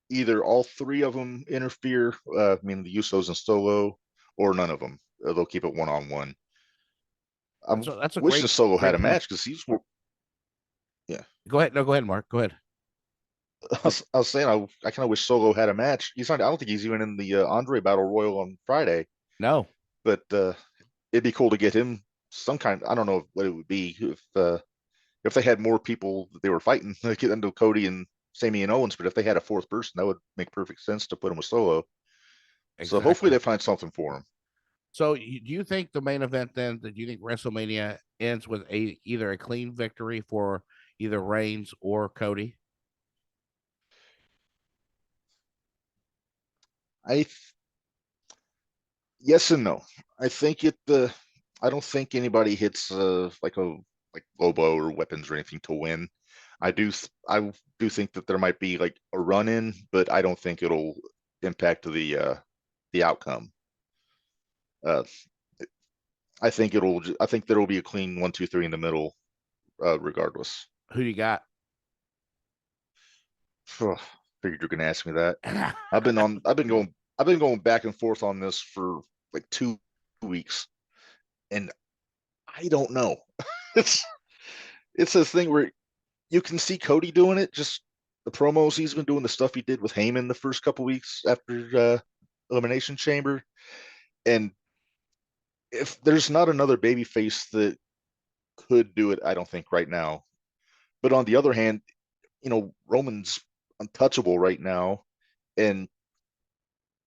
either all three of them interfere. I mean, the Usos and Solo, or none of them. They'll keep it one-on-one. I'm That's a wishing Solo had great a point. match because yeah. Go ahead. No, go ahead, Mark. Go ahead. I was saying I kind of wish Solo had a match. He's not. I don't think he's even in the Andre Battle Royal on Friday. No. But it'd be cool to get him some kind. I don't know what it would be if they had more people that they were fighting, like get into Cody and Sami and Owens. But if they had a fourth person, that would make perfect sense to put him with Solo. Exactly. So hopefully they find something for him. So do you think the main event then? Do you think WrestleMania ends with either a clean victory for either Reigns or Cody? Yes and no. I think I don't think anybody hits like low blow or weapons or anything to win. I do think that there might be like a run in, but I don't think it'll impact the outcome. I think there will be a clean 1, 2, 3 in the middle, regardless. Who you got? Figured you're gonna ask me that. I've been going back and forth on this for like 2 weeks, and I don't know. It's a thing where you can see Cody doing it, just the promos he's been doing, the stuff he did with Heyman the first couple weeks after Elimination Chamber, and if there's not another babyface that could do it, I don't think right now. But on the other hand, Roman's untouchable right now, and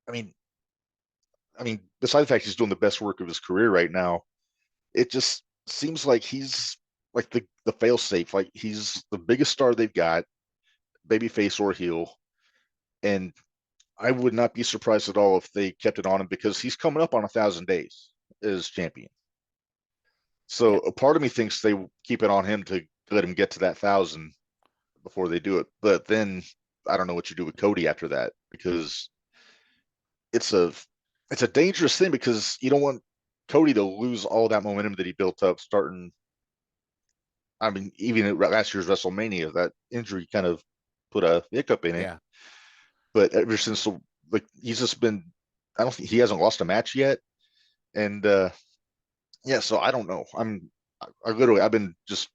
I mean, besides the fact he's doing the best work of his career right now, it just seems like he's like the fail-safe. Like he's the biggest star they've got, babyface or heel, and I would not be surprised at all if they kept it on him because he's coming up on 1,000 days as champion. So a part of me thinks they keep it on him to let him get to that 1,000 before they do it. But then I don't know what you do with Cody after that because it's a dangerous thing because you don't want Cody to lose all that momentum that he built up starting. I mean, even at last year's WrestleMania, that injury kind of put a hiccup in it. Yeah. But ever since, like, he's just been, I don't think he hasn't lost a match yet. And yeah, so I don't know. I've been just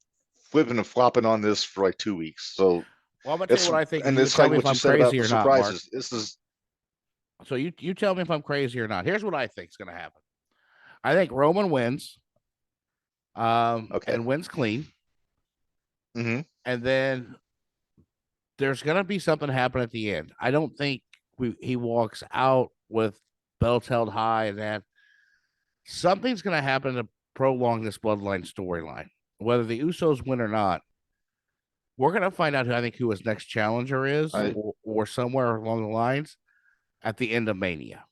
flipping and flopping on this for like 2 weeks. So Well, I'm gonna tell you it's what I think, and and you it's tell like me if what you I'm said about crazy the or not, Mark. surprises. This is So you tell me if I'm crazy or not. Here's what I think is gonna happen. I think Roman wins, okay. and wins clean, Mm-hmm. and then there's gonna be something happen at the end. I don't think he walks out with belts held high, and that something's gonna happen to prolong this bloodline storyline. Whether the Usos win or not, we're gonna find out who his next challenger is, or somewhere along the lines at the end of Mania.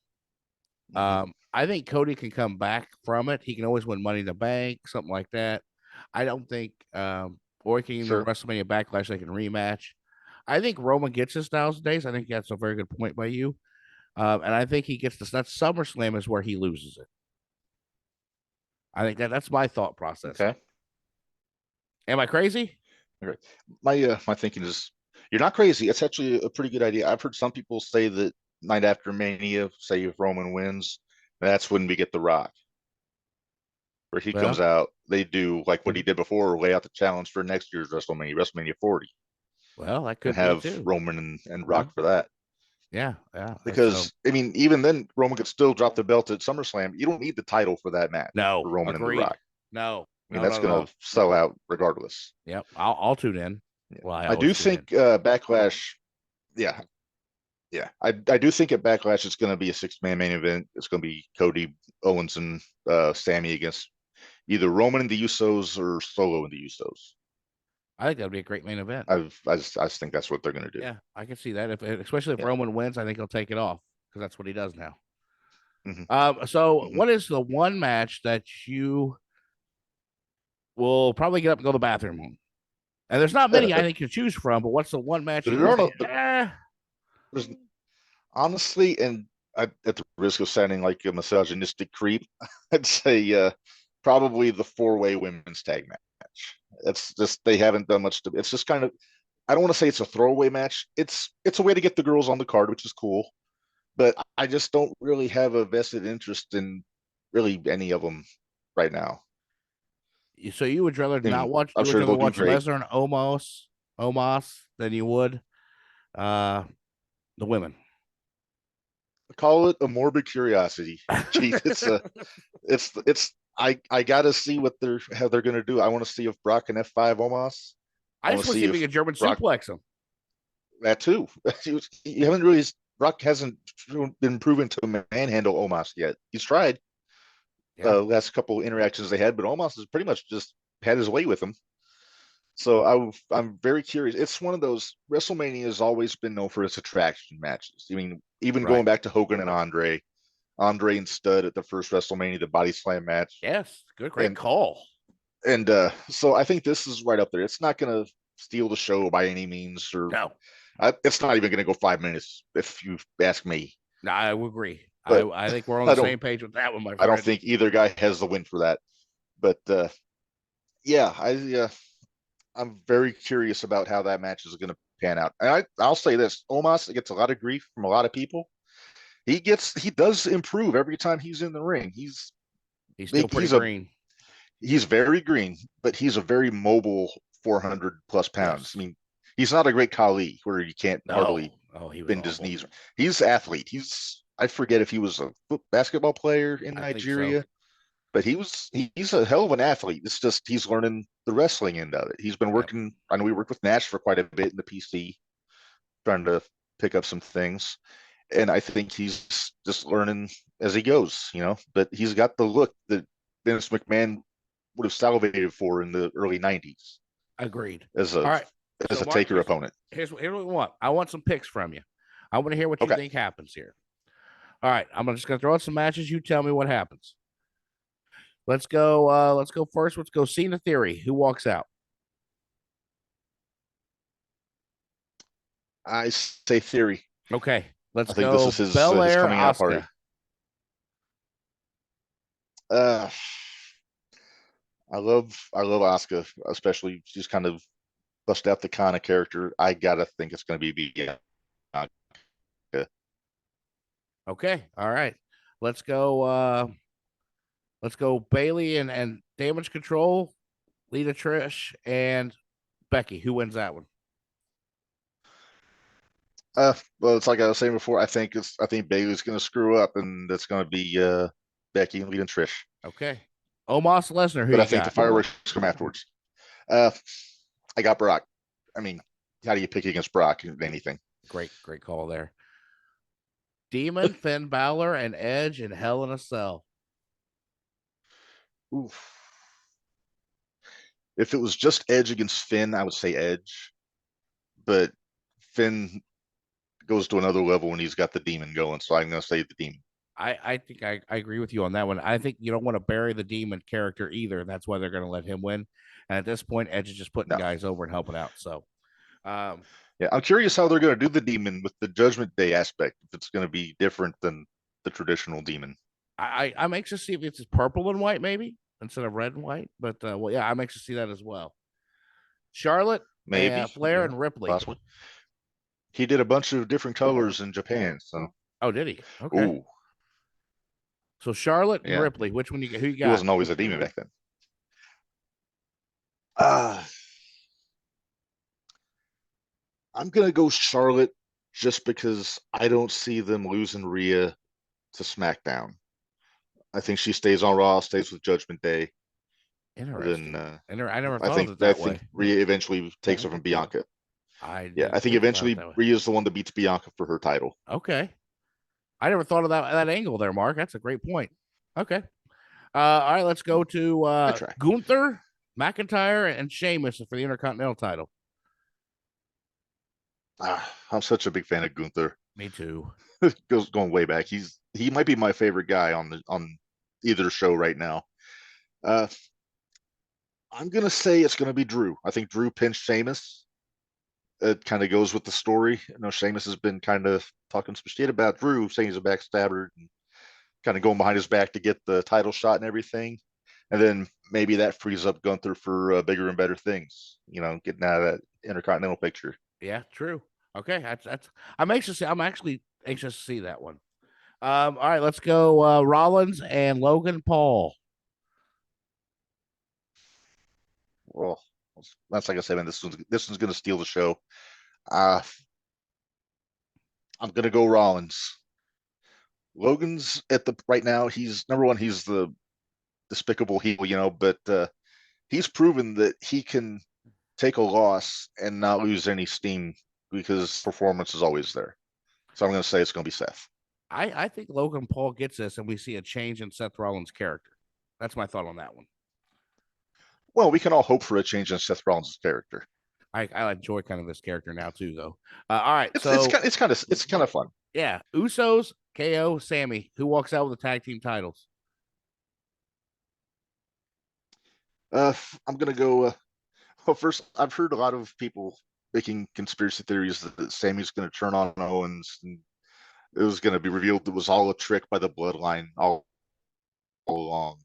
I think Cody can come back from it. He can always win Money in the Bank, something like that. I don't think, or he can in the Sure. WrestleMania Backlash they can rematch. I think Roman gets his nowadays. I think that's a very good point by you. And I think he gets this. That SummerSlam is where he loses it. I think that's my thought process. Okay. Am I crazy? Okay. My thinking is you're not crazy. It's actually a pretty good idea. I've heard some people say that night after Mania, say if Roman wins, that's when we get The Rock, where he comes out. They do like what he did before, lay out the challenge for next year's WrestleMania 40. Well, that could and have be too. Roman and Rock for that. Yeah. Because I mean, even then, Roman could still drop the belt at SummerSlam. You don't need the title for that match. No, for Roman agreed. and The Rock. No, I mean, that's going to sell out regardless. Yep, I'll tune in. Yeah. Well, I do think Backlash. Yeah, I do think at Backlash it's going to be a 6-man main event. It's going to be Cody, Owens, and Sammy against either Roman and the Usos or Solo and the Usos. I think that'd be a great main event. I just think that's what they're going to do. Yeah, I can see that. Especially if Roman wins, I think he'll take it off because that's what he does now. What is the one match that you will probably get up and go to the bathroom on? And there's not many I think you choose from, but what's the one match? Honestly, and at the risk of sounding like a misogynistic creep, I'd say probably the 4-way women's tag match. It's just they haven't done much to. It's just kind of. I don't want to say it's a throwaway match. It's a way to get the girls on the card, which is cool. But I just don't really have a vested interest in really any of them right now. So you would rather not watch? I'm sure they'll watch do great. Lesnar and Omos than you would the women. Call it a morbid curiosity. I gotta see how they're gonna do. I want to see if Brock can F5 Omos. I just want to see if he can German suplex him. That too. You haven't really. Brock hasn't been proven to manhandle Omos yet. He's tried. Last couple interactions they had, but Omos has pretty much just had his way with him. So I'm very curious. It's one of those. WrestleMania has always been known for its attraction matches. I mean, even going back to Hogan and Andre and Studd at the first WrestleMania, the body slam match. Yes, great call. And so I think this is right up there. It's not going to steal the show by any means, or it's not even going to go 5 minutes if you ask me. No, I would agree. I think we're on the same page with that one, my friend. I don't think either guy has the win for that. But I'm very curious about how that match is going to pan out. And I'll say this: Omos gets a lot of grief from a lot of people. He does improve every time he's in the ring. He's still pretty green. He's very green, but he's a very mobile 400 plus pounds. Yes. I mean, he's not a great Khali where you can't hardly bend his knees. He's an athlete. I forget if he was a basketball player in Nigeria, but he's a hell of an athlete. It's just he's learning the wrestling end of it. He's been working. I know we worked with Nash for quite a bit in the PC, trying to pick up some things, and I think he's just learning as he goes. But he's got the look that Vince McMahon would have salivated for in the early 90s. Agreed. As a Taker opponent. Here's what we want. I want some picks from you. I want to hear what you think happens here. All right, I'm just gonna throw out some matches. You tell me what happens. Let's go. Let's go first. Let's go Cena Theory. Who walks out? I say Theory. Okay, let's go. I think this is his coming out party. I love Asuka, especially she's kind of bust out the kind of character. I gotta think it's gonna be Bianca. Okay, all right. Let's go. Let's go Bailey and Damage Control, Lita Trish, and Becky. Who wins that one? Well, it's like I was saying before. I think Bailey's going to screw up, and it's going to be Becky and Lita and Trish. Okay. Omos Lesnar. Who But you I think got? the fireworks come afterwards. I got Brock. I mean, how do you pick against Brock in anything? Great call there. Demon, Finn Balor, and Edge in Hell in a Cell. Oof. If it was just Edge against Finn, I would say Edge. But Finn goes to another level when he's got the demon going, so I'm going to say the demon. I think I agree with you on that one. I think you don't want to bury the demon character either. That's why they're going to let him win. And at this point, Edge is just putting guys over and helping out. So, yeah, I'm curious how they're going to do the demon with the Judgment Day aspect. If it's going to be different than the traditional demon. I'm anxious to see if it's purple and white, maybe instead of red and white. But well, yeah, I'm anxious to see that as well. Charlotte, maybe Flair, and Ripley. Possibly. He did a bunch of different colors in Japan. So. Oh, did he? Okay. Ooh. So Charlotte and Ripley, which one who you got? He wasn't always a demon back then. I'm gonna go Charlotte just because I don't see them losing Rhea to SmackDown. I think she stays on Raw, stays with Judgment Day. Interesting. Then, I never thought of it that way. I think Rhea eventually takes over from Bianca. I think eventually Rhea's the one that beats Bianca for her title. Okay. I never thought of that angle there, Mark. That's a great point. Okay. All right, let's go to Gunther, McIntyre, and Sheamus for the Intercontinental title. I'm such a big fan of Gunther. Me too. Going way back. He might be my favorite guy on either show right now. I'm gonna say it's gonna be Drew. I think Drew pinched Sheamus. It kind of goes with the story. Sheamus has been kind of talking some shit about Drew, saying he's a backstabber and kind of going behind his back to get the title shot and everything. And then maybe that frees up Gunther for bigger and better things, getting out of that Intercontinental picture. Yeah, true. Okay. I'm actually anxious to see that one. All right, let's go Rollins and Logan Paul. Well, that's like I said, man, this one's going to steal the show. I'm going to go Rollins. Logan's right now. He's number one. He's the despicable heel, but he's proven that he can take a loss and not lose any steam because performance is always there. So I'm going to say it's going to be Seth. I think Logan Paul gets this, and we see a change in Seth Rollins' character. That's my thought on that one. Well, we can all hope for a change in Seth Rollins' character. I enjoy kind of this character now too, though. All right, it's kind of fun. Yeah, Usos, KO, Sammy. Who walks out with the tag team titles? I'm gonna go. Well, first, I've heard a lot of people making conspiracy theories that Sammy's going to turn on Owens, and it was going to be revealed it was all a trick by the Bloodline all along.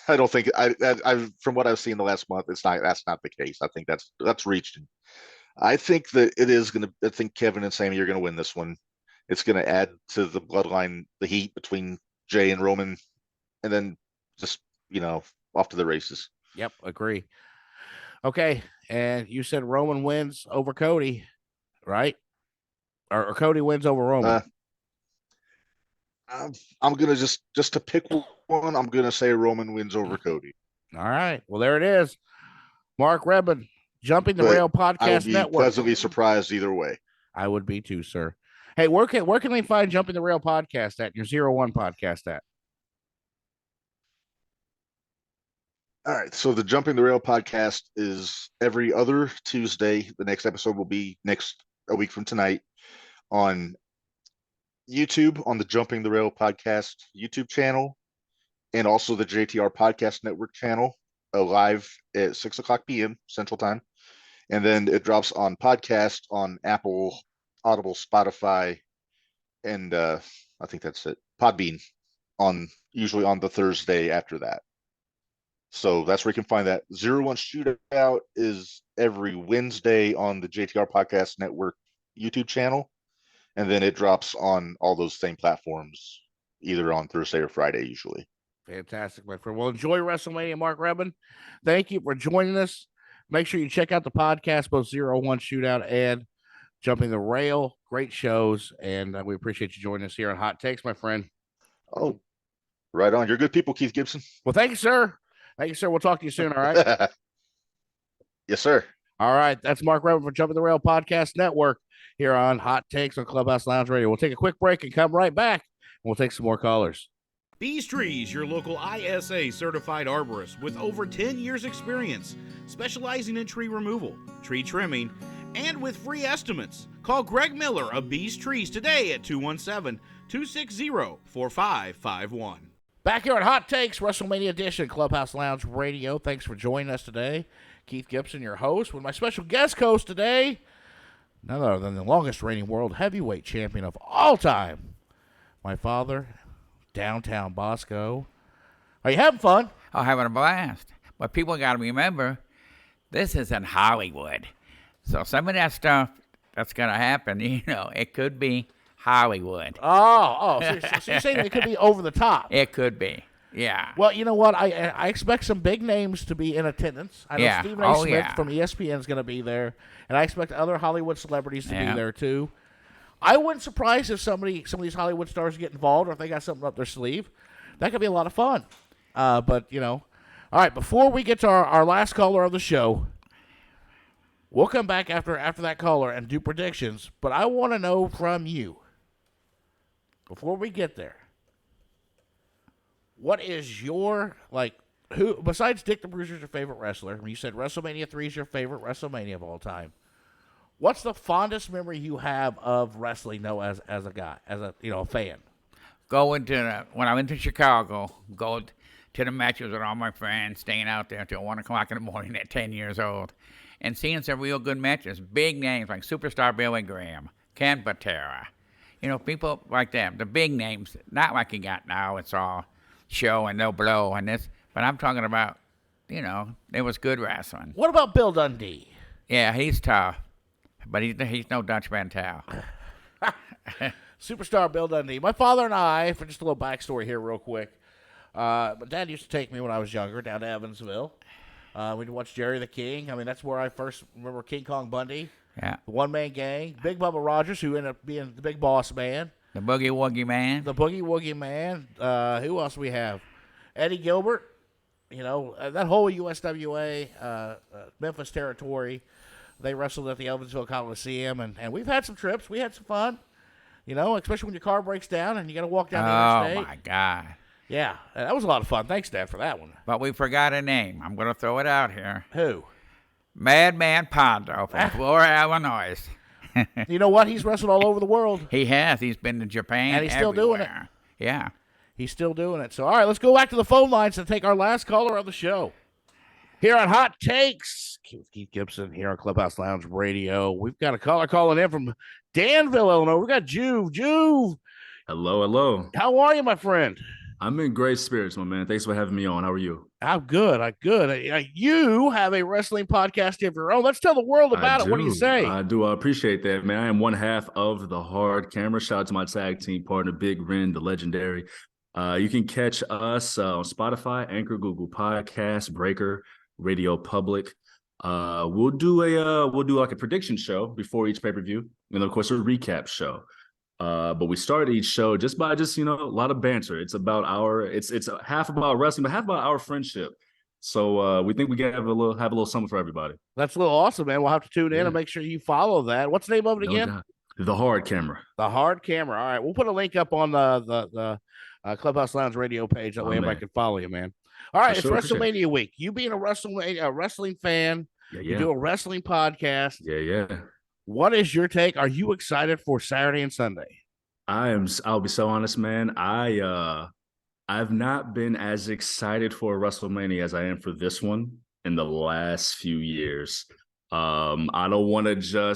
I don't think I from what I've seen the last month, that's not the case. I think that's reached. I think that it is going to. I think Kevin and Sammy are going to win this one. It's going to add to the Bloodline, the heat between Jay and Roman, and then just off to the races. Yep, agree. Okay, and you said Roman wins over Cody, right? Or Cody wins over Roman. I'm gonna just to pick one. I'm gonna say Roman wins over Cody. All right. Well, there it is. Mark Rebin, Jumping the Rail Podcast I would be Network. Pleasantly surprised either way. I would be too, sir. Hey, where can they find Jumping the Rail Podcast at? Your 01 podcast at? All right. So the Jumping the Rail podcast is every other Tuesday. The next episode will be a week from tonight on YouTube, on the Jumping the Rail podcast YouTube channel, and also the JTR Podcast Network channel, live at 6:00 p.m. Central Time. And then it drops on podcast on Apple, Audible, Spotify, and I think that's it. Podbean usually on the Thursday after that. So that's where you can find that. 01 Shootout is every Wednesday on the JTR Podcast Network YouTube channel. and then it drops on all those same platforms either on Thursday or Friday usually. Fantastic, my friend. Well, enjoy WrestleMania, Mark Rebin. Thank you for joining us. Make sure you check out the podcast, both 0-1 Shootout and Jumping the Rail. Great shows, and we appreciate you joining us here on Hot Takes, my friend. Oh, right on. You're good people, Keith Gibson. Well, thank you, sir. Thank you, sir. We'll talk to you soon, all right? Yes, sir. All right. That's Mark Rebin from Jumping the Rail Podcast Network here on Hot Takes on Clubhouse Lounge Radio. We'll take a quick break and come right back. We'll take some more callers. Bees Trees, your local ISA certified arborist with over 10 years experience, specializing in tree removal, tree trimming, and with free estimates. Call Greg Miller of Bees Trees today at 217-260-4551. Back here at Hot Takes, WrestleMania Edition, Clubhouse Lounge Radio. Thanks for joining us today. Keith Gibson, your host, with my special guest host today, none other than the longest reigning world heavyweight champion of all time, my father, downtown Bosco. Are you having fun? I'm having a blast. But people got to remember, this is in Hollywood. So some of that stuff that's going to happen, it could be Hollywood. So you're saying it could be over the top? It could be, yeah. Well, you know what? I expect some big names to be in attendance. I know Stephen A. Smith from ESPN is going to be there, and I expect other Hollywood celebrities to be there too. I wouldn't surprise if some of these Hollywood stars get involved or if they got something up their sleeve. That could be a lot of fun. But, all right, before we get to our last caller of the show, we'll come back after that caller and do predictions. But I want to know from you, before we get there, what is your, who, besides Dick the Bruiser's your favorite wrestler, you said WrestleMania 3 is your favorite WrestleMania of all time. What's the fondest memory you have of wrestling, as a guy, as a fan? When I went to Chicago, going to the matches with all my friends, staying out there until 1 o'clock in the morning at 10 years old, and seeing some real good matches. Big names like Superstar Billy Graham, Ken Patera, people like them. The big names, not like you got now. It's all show and no blow and this. But I'm talking about, it was good wrestling. What about Bill Dundee? Yeah, he's tough. But he's no Dutch Mantel. Superstar Bill Dundee. My father and I, for just a little backstory here real quick, my dad used to take me when I was younger down to Evansville. We'd watch Jerry the King. I mean, that's where I first remember King Kong Bundy. Yeah. The one-man gang. Big Bubba Rogers, who ended up being the big boss man. The Boogie Woogie Man. The Boogie Woogie Man. Who else we have? Eddie Gilbert. That whole USWA, Memphis territory. They wrestled at the Evansville Coliseum, and we've had some trips. We had some fun, especially when your car breaks down and you got to walk down the interstate. Oh, my God. Yeah, that was a lot of fun. Thanks, Dad, for that one. But we forgot a name. I'm going to throw it out here. Who? Madman Pondo from Florida, Illinois. You know what? He's wrestled all over the world. He has. He's been to Japan. And he's still doing it. Yeah. He's still doing it. So, all right, let's go back to the phone lines to take our last caller of the show. Here on Hot Takes, Keith Gibson here on Clubhouse Lounge Radio. We've got a caller calling in from Danville, Illinois. We got Juve. Juve. Hello. How are you, my friend? I'm in great spirits, my man. Thanks for having me on. How are you? I'm good. You have a wrestling podcast of your own. Let's tell the world about it. What do you say? I do. I appreciate that, man. I am one half of the Hard Camera. Shout out to my tag team partner, Big Ren, the legendary. You can catch us on Spotify, Anchor, Google Podcasts, Breaker, Radio Public. We'll do like a prediction show before each pay-per-view, and of course a recap show. But we start each show just by a lot of banter. It's about it's half about wrestling, but half about our friendship. So we think we can have a little something for everybody. That's a little awesome, man. We'll have to tune in and make sure you follow that. What's the name of it again? No, the Hard Camera. The Hard Camera. All right, we'll put a link up on the Clubhouse Lounge Radio page. That way everybody can follow you, man. All right, it's WrestleMania week. You being a wrestling fan, you do a wrestling podcast. Yeah. What is your take? Are you excited for Saturday and Sunday? I'll be so honest, man. I've not been as excited for WrestleMania as I am for this one in the last few years. I don't want to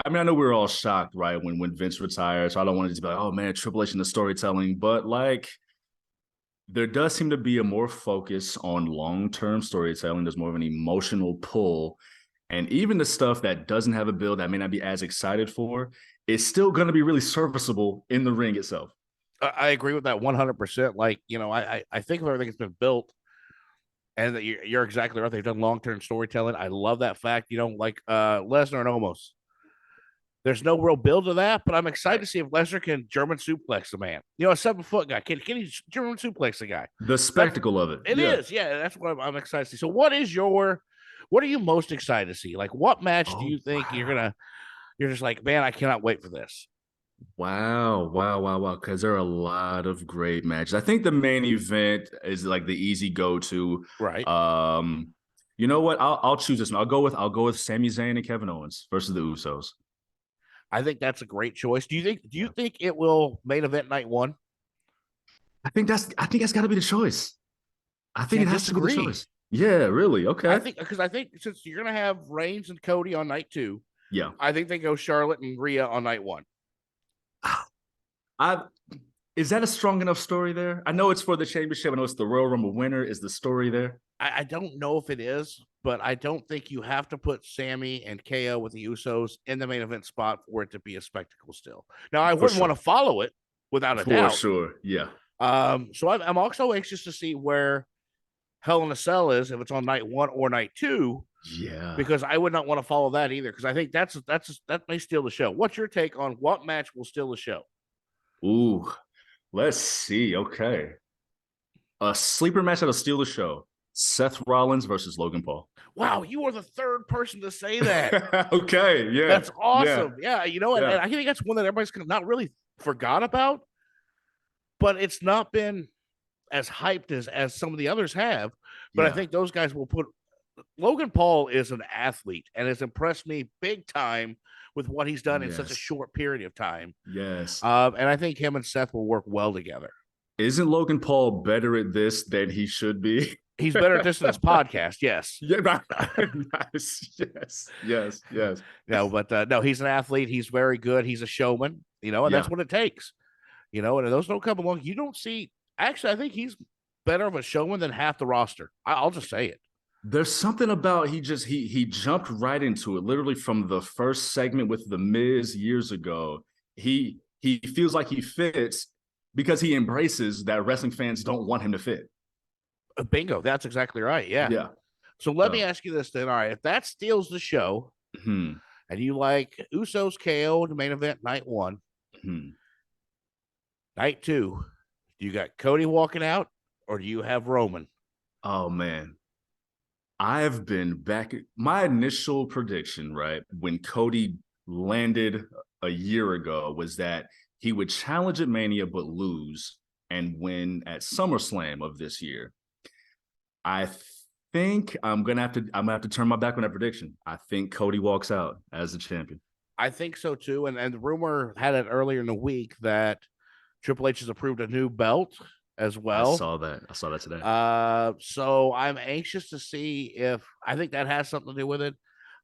I know we were all shocked, right, when Vince retired. So I don't want to just be like, oh man, Triple H and the storytelling. But there does seem to be a more focus on long-term storytelling. There's more of an emotional pull. And even the stuff that doesn't have a build, I may not be as excited for, it's still going to be really serviceable in the ring itself. I agree with that 100%. Like, I think of everything that's been built, and that you're exactly right. They've done long-term storytelling. I love that fact. Like Lesnar and Omos. There's no real build to that, but I'm excited to see if Lesnar can German suplex the man. A 7-foot guy. Can he German suplex the guy? The spectacle of it. It is. Yeah, that's what I'm excited to see. So what are you most excited to see? Like, what match do you think you're just like, man, I cannot wait for this? Wow. Because there are a lot of great matches. I think the main event is like the easy go-to. Right. You know what? I'll choose this one. I'll go with Sami Zayn and Kevin Owens versus the Usos. I think that's a great choice. Do you think it will main event night 1? I think that's got to be the choice. I think it has to be the choice. Yeah, really. Okay. I think since you're gonna have Reigns and Cody on night 2, yeah, I think they go Charlotte and Rhea on night 1. Is that a strong enough story there? I know it's for the championship. I know it's the Royal Rumble winner. Is the story there? I don't know if it is, but I don't think you have to put Sammy and KO with the Usos in the main event spot for it to be a spectacle still. Now, I wouldn't want to follow it without a doubt. For sure, yeah. So I'm also anxious to see where Hell in a Cell is, if it's on night 1 or night 2. Yeah. Because I would not want to follow that either, because I think that may steal the show. What's your take on what match will steal the show? Ooh, let's see. Okay. A sleeper match that'll steal the show. Seth Rollins versus Logan Paul. Wow, you are the third person to say that. Okay, yeah. That's awesome. Yeah, and I think that's one that everybody's not really forgot about, but it's not been as hyped as some of the others have. But I think those guys will put Logan Paul is an athlete and has impressed me big time with what he's done in such a short period of time. Yes. And I think him and Seth will work well together. Isn't Logan Paul better at this than he should be? He's better at this than his podcast. Yes. Yeah. Nice. Yes. No, but no, he's an athlete. He's very good. He's a showman, and that's what it takes. And those don't come along. You don't see. Actually, I think he's better of a showman than half the roster. I'll just say it. There's something about he jumped right into it. Literally from the first segment with The Miz years ago. He feels like he fits because he embraces that wrestling fans don't want him to fit. Bingo. That's exactly right. Yeah. Yeah. So let me ask you this then. All right. If that steals the show and you like Usos KO to main event night 1, night 2, do you got Cody walking out or do you have Roman? Oh, man. I've been back. My initial prediction, right, when Cody landed a year ago was that he would challenge at Mania but lose and win at SummerSlam of this year. I think I'm gonna have to turn my back on that prediction. I think Cody walks out as the champion. I think so too. And the rumor had it earlier in the week that Triple H has approved a new belt as well. I saw that today. So I'm anxious to see if I think that has something to do with it.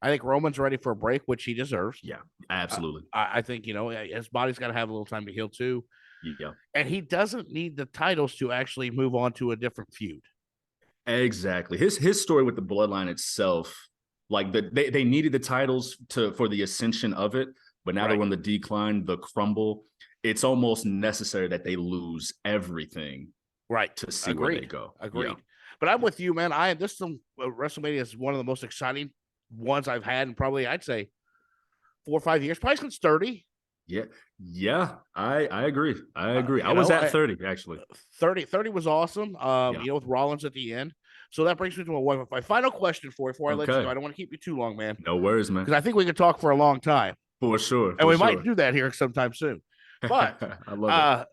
I think Roman's ready for a break, which he deserves. Yeah, absolutely. I think, his body's got to have a little time to heal too. Yeah. And he doesn't need the titles to actually move on to a different feud. Exactly. His story with the bloodline itself, like they needed the titles for the ascension of it, but now they're on the decline, the crumble. It's almost necessary that they lose everything, to see where they go. Agreed. Yeah. But I'm with you, man. WrestleMania is one of the most exciting ones I've had in probably, I'd say, 4 or 5 years. Probably since 30. Yeah. I agree. I was at 30 actually. 30 was awesome. With Rollins at the end. So that brings me to my final question for you before I let you go. I don't want to keep you too long, man. No worries, man. Because I think we could talk for a long time. For sure. And we might do that here sometime soon. But I love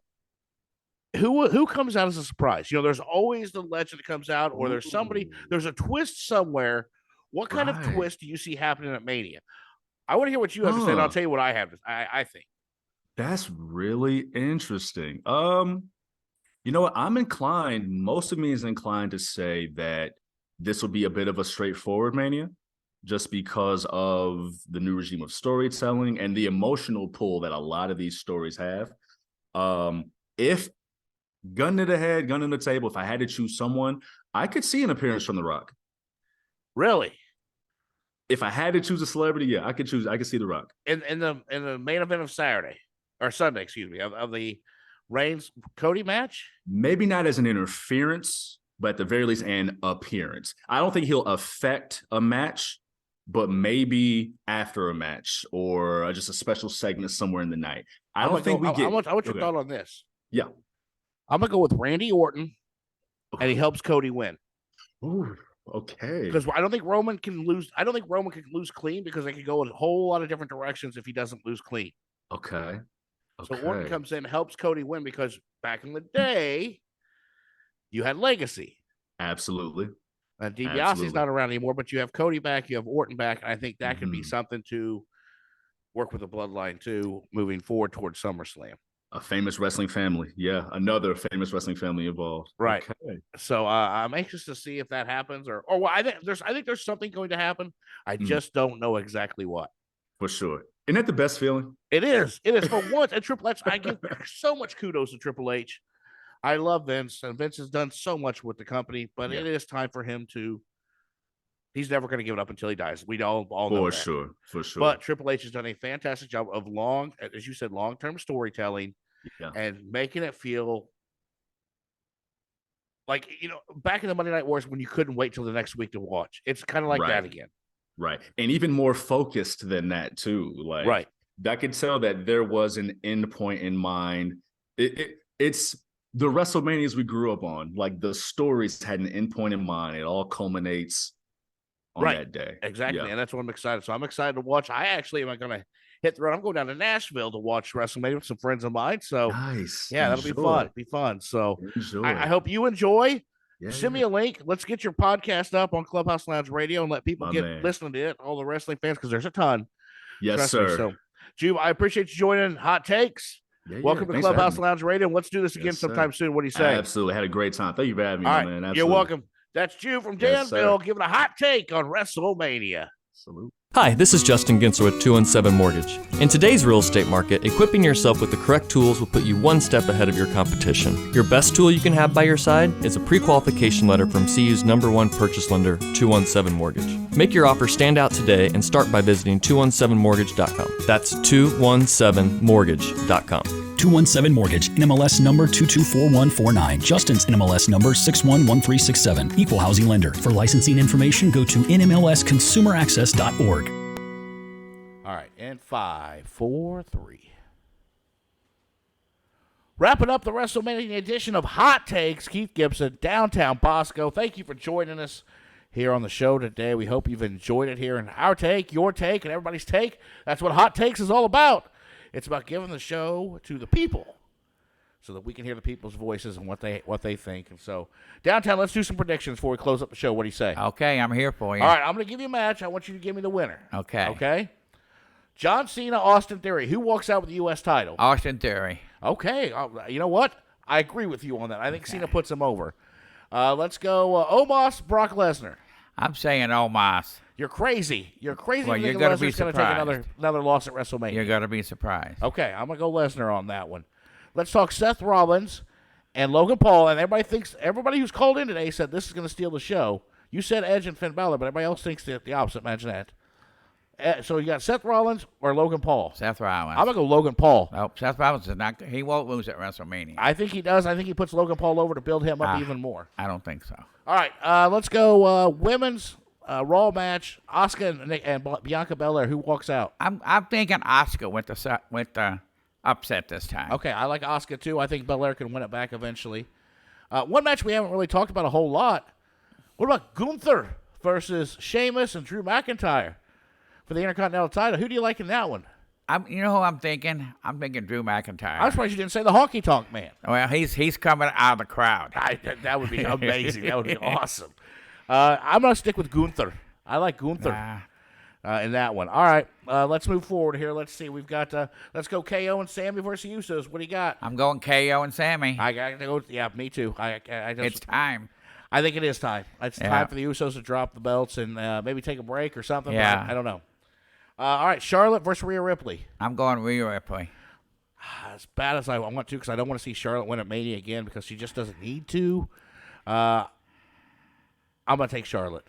it. Who comes out as a surprise? There's always the legend that comes out, or there's a twist somewhere. What kind of twist do you see happening at Mania? I want to hear what you have to say, and I'll tell you what I have. I think. That's really interesting. You know what? I'm inclined, most of me is inclined to say that this will be a bit of a straightforward Mania, just because of the new regime of storytelling and the emotional pull that a lot of these stories have. If gun to the head, gun on the table, if I had to choose someone, I could see an appearance from The Rock. Really? If I had to choose a celebrity, yeah, I could see The Rock. In the main event of Saturday or Sunday, excuse me, of the Reigns Cody match? Maybe not as an interference, but at the very least an appearance. I don't think he'll affect a match, but maybe after a match or just a special segment somewhere in the night. I want your thought on this. Yeah. I'm going to go with Randy Orton, and he helps Cody win. Ooh, okay. Because I don't think Roman can lose. I don't think Roman can lose clean because they could go in a whole lot of different directions if he doesn't lose clean. Okay. So Orton comes in, helps Cody win because back in the day, you had Legacy. Absolutely. And DiBiase's not around anymore, but you have Cody back, you have Orton back, and I think that could be something to work with the bloodline too, moving forward towards SummerSlam. A famous wrestling family. Yeah, another famous wrestling family involved. Right. Okay. So I'm anxious to see if that happens, or well, I think there's something going to happen. I just don't know exactly what. For sure. Isn't that the best feeling? It is. It is for once. And Triple H, I give so much kudos to Triple H. I love Vince, and Vince has done so much with the company, but it is time for him to. He's never going to give it up until he dies. We all know that. For sure. But Triple H has done a fantastic job of as you said, long-term storytelling and making it feel like, back in the Monday Night Wars when you couldn't wait till the next week to watch. It's kind of like that again. Right. And even more focused than that, too. Like, I could tell that there was an end point in mind. It's the WrestleManias we grew up on. Like, the stories had an end point in mind. It all culminates on that day. Exactly. Yeah. And that's what I'm excited. So I'm excited to watch. I actually am going to hit the road. I'm going down to Nashville to watch WrestleMania with some friends of mine. So nice. Yeah, that'll be fun. It'll be fun. So I hope you enjoy. Send me a link. Let's get your podcast up on Clubhouse Lounge Radio and let people listening to it, all the wrestling fans, because there's a ton. Yes, sir. So, Jude, I appreciate you joining Hot Takes. Welcome to Clubhouse Lounge Radio. Let's do this again sometime soon. What do you say? Absolutely. Had a great time. Thank you for having me, man. Absolutely. You're welcome. That's Jude from Danville giving a hot take on WrestleMania. Salute. Hi, this is Justin Ginser with 217 Mortgage. In today's real estate market, equipping yourself with the correct tools will put you one step ahead of your competition. Your best tool you can have by your side is a pre-qualification letter from CU's #1 purchase lender, 217 Mortgage. Make your offer stand out today and start by visiting 217mortgage.com. That's 217mortgage.com. 217 Mortgage, NMLS number 224149. Justin's NMLS number 611367. Equal housing lender. For licensing information, go to nmlsconsumeraccess.org. All right, and 5, 4, 3. Wrapping up the WrestleMania edition of Hot Takes, Keith Gibson, downtown Bosco. Thank you for joining us here on the show today. We hope you've enjoyed it here. And our take, your take, and everybody's take. That's what Hot Takes is all about. It's about giving the show to the people so that we can hear the people's voices and what they think. And so, downtown, let's do some predictions before we close up the show. What do you say? Okay, I'm here for you. All right, I'm going to give you a match. I want you to give me the winner. Okay. Okay? John Cena, Austin Theory. Who walks out with the U.S. title? Austin Theory. Okay. You know what? I agree with you on that. I think Cena puts him over. Let's go Omos, Brock Lesnar. I'm saying Omos. You're crazy. You're crazy. Well, you're going to be surprised. Going to take another loss at WrestleMania. You're going to be surprised. Okay, I'm going to go Lesnar on that one. Let's talk Seth Rollins and Logan Paul. And everybody who's called in today said this is going to steal the show. You said Edge and Finn Balor, but everybody else thinks the opposite. Imagine that. So you got Seth Rollins or Logan Paul? Seth Rollins. I'm going to go Logan Paul. Oh, Seth Rollins is not. He won't lose at WrestleMania. I think he does. I think he puts Logan Paul over to build him up even more. I don't think so. All right, let's go women's Raw match. Asuka and Bianca Belair. Who walks out? I'm thinking Asuka with the upset this time. Okay, I like Asuka too. I think Belair can win it back eventually. One match we haven't really talked about a whole lot. What about Gunther versus Sheamus and Drew McIntyre for the Intercontinental title? Who do you like in that one? You know who I'm thinking? I'm thinking Drew McIntyre. I'm surprised you didn't say the Honky Tonk Man. Well, he's coming out of the crowd. That would be amazing. That would be awesome. I'm going to stick with Gunther. I like Gunther in that one. All right, let's move forward here. Let's see. We've got, let's go KO and Sammy versus Usos. What do you got? I'm going KO and Sammy. I got to go. Yeah, me too. It's time. I think it is time. It's time for the Usos to drop the belts and maybe take a break or something. Yeah. I don't know. All right, Charlotte versus Rhea Ripley. I'm going Rhea Ripley. As bad as I want to, because I don't want to see Charlotte win at Mania again because she just doesn't need to. I'm going to take Charlotte.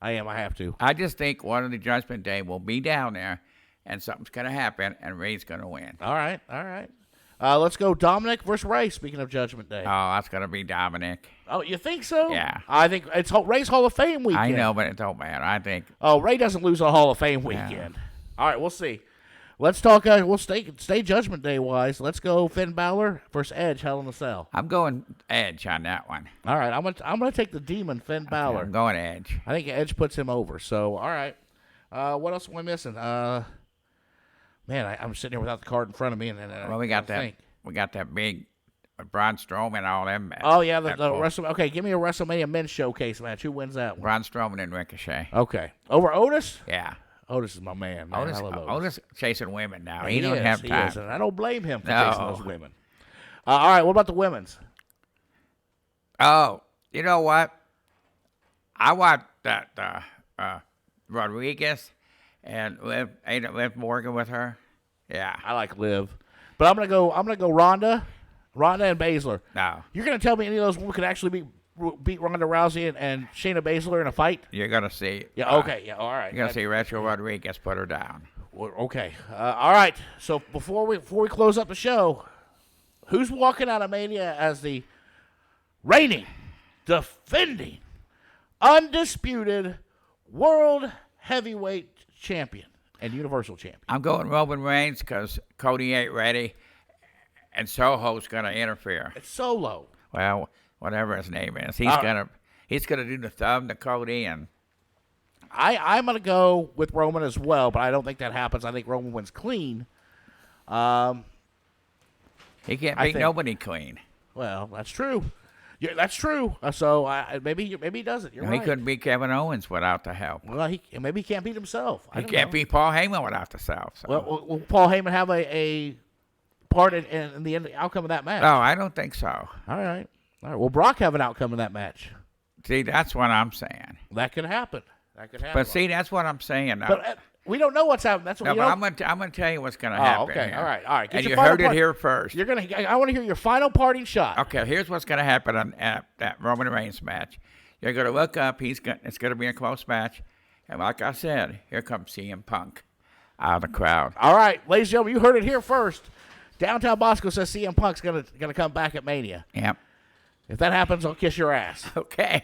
I am. I have to. I just think one of the Judgment Day will be down there, and something's going to happen, and Ray's going to win. All right. Let's go Dominic versus Ray, speaking of Judgment Day. Oh, that's going to be Dominic. Oh, you think so? Yeah. I think it's Ray's Hall of Fame weekend. I know, but it don't matter. I think. Oh, Ray doesn't lose a Hall of Fame weekend. Yeah. All right, we'll see. Let's talk. We'll stay Judgment Day wise. Let's go Finn Balor versus Edge, Hell in a Cell. I'm going Edge on that one. All right, I'm gonna take the Demon Finn Balor. I'm going Edge. I think Edge puts him over. So all right. What else am I missing? Man, I'm sitting here without the card in front of me, and well, we got that. We got that big Braun Strowman and all them. Oh yeah, the Okay, give me a WrestleMania men's showcase match. Who wins that one? Braun Strowman and Ricochet. Okay, over Otis. Yeah. Otis is my man. Otis chasing women now. He don't have time. Is, and I don't blame him for chasing those women. All right, what about the women's? Oh, you know what? I want that Rodriguez and Liv Morgan with her. Yeah, I like Liv, but I'm gonna go Ronda and Baszler. No, you're gonna tell me any of those women could actually beat Ronda Rousey and Shayna Baszler in a fight? You're gonna see. Yeah. Okay. Yeah. All right. You're gonna see Rachel Rodriguez put her down. Okay. All right. So before we close up the show, who's walking out of Mania as the reigning, defending, undisputed World Heavyweight Champion and Universal Champion? I'm going Roman Reigns because Cody ain't ready, and Soho's gonna interfere. It's Solo. Well, whatever his name is, he's gonna do the thumb to Cody, and I'm gonna go with Roman as well, but I don't think that happens. I think Roman wins clean. He can't beat nobody clean. Well, that's true. Yeah, that's true. So maybe he doesn't. You're right. He couldn't beat Kevin Owens without the help. Well, maybe he can't beat himself. He can't beat Paul Heyman without the help. So. Well, will Paul Heyman have a part in the outcome of that match? No, I don't think so. All right. Will Brock have an outcome in that match? See, that's what I'm saying. That could happen. But see, that's what I'm saying. But we don't know what's happening. That's what I'm gonna tell you what's gonna happen. Okay. Here. All right. And you heard it here first. I want to hear your final parting shot. Okay. Here's what's gonna happen on that Roman Reigns match. You're gonna look up. It's gonna be a close match, and like I said, here comes CM Punk out of the crowd. All right, ladies and gentlemen, you heard it here first. Downtown Bosco says CM Punk's gonna come back at Mania. Yep. If that happens, I'll kiss your ass. Okay.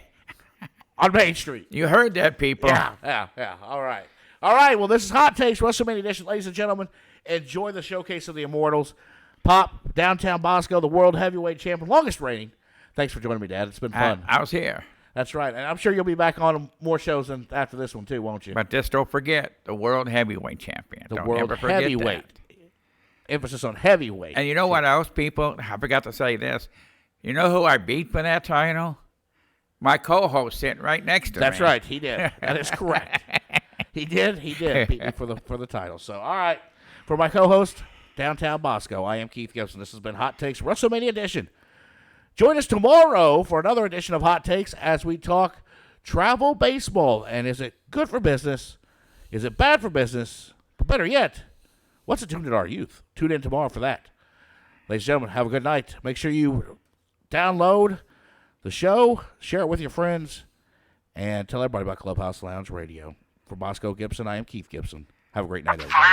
On Main Street. You heard that, people. Yeah. All right. Well, this is Hot Takes WrestleMania Edition, ladies and gentlemen. Enjoy the showcase of the Immortals. Pop, Downtown Bosco, the World Heavyweight Champion, longest reigning. Thanks for joining me, Dad. It's been fun. I was here. That's right. And I'm sure you'll be back on more shows after this one, too, won't you? But just don't forget the World Heavyweight Champion. Don't World ever forget Heavyweight. That. Emphasis on heavyweight. And you know what else, people? I forgot to say this. You know who I beat for that title? My co-host sitting right next to me. That's right. He did. That is correct. He did beat me for the title. So, all right. For my co-host, Downtown Bosco, I am Keith Gibson. This has been Hot Takes WrestleMania Edition. Join us tomorrow for another edition of Hot Takes as we talk travel baseball. And is it good for business? Is it bad for business? But better yet, what's it doing to our youth? Tune in tomorrow for that. Ladies and gentlemen, have a good night. Make sure you download the show, share it with your friends, and tell everybody about Clubhouse Lounge Radio. For Bosco Gibson, I am Keith Gibson. Have a great night, everybody.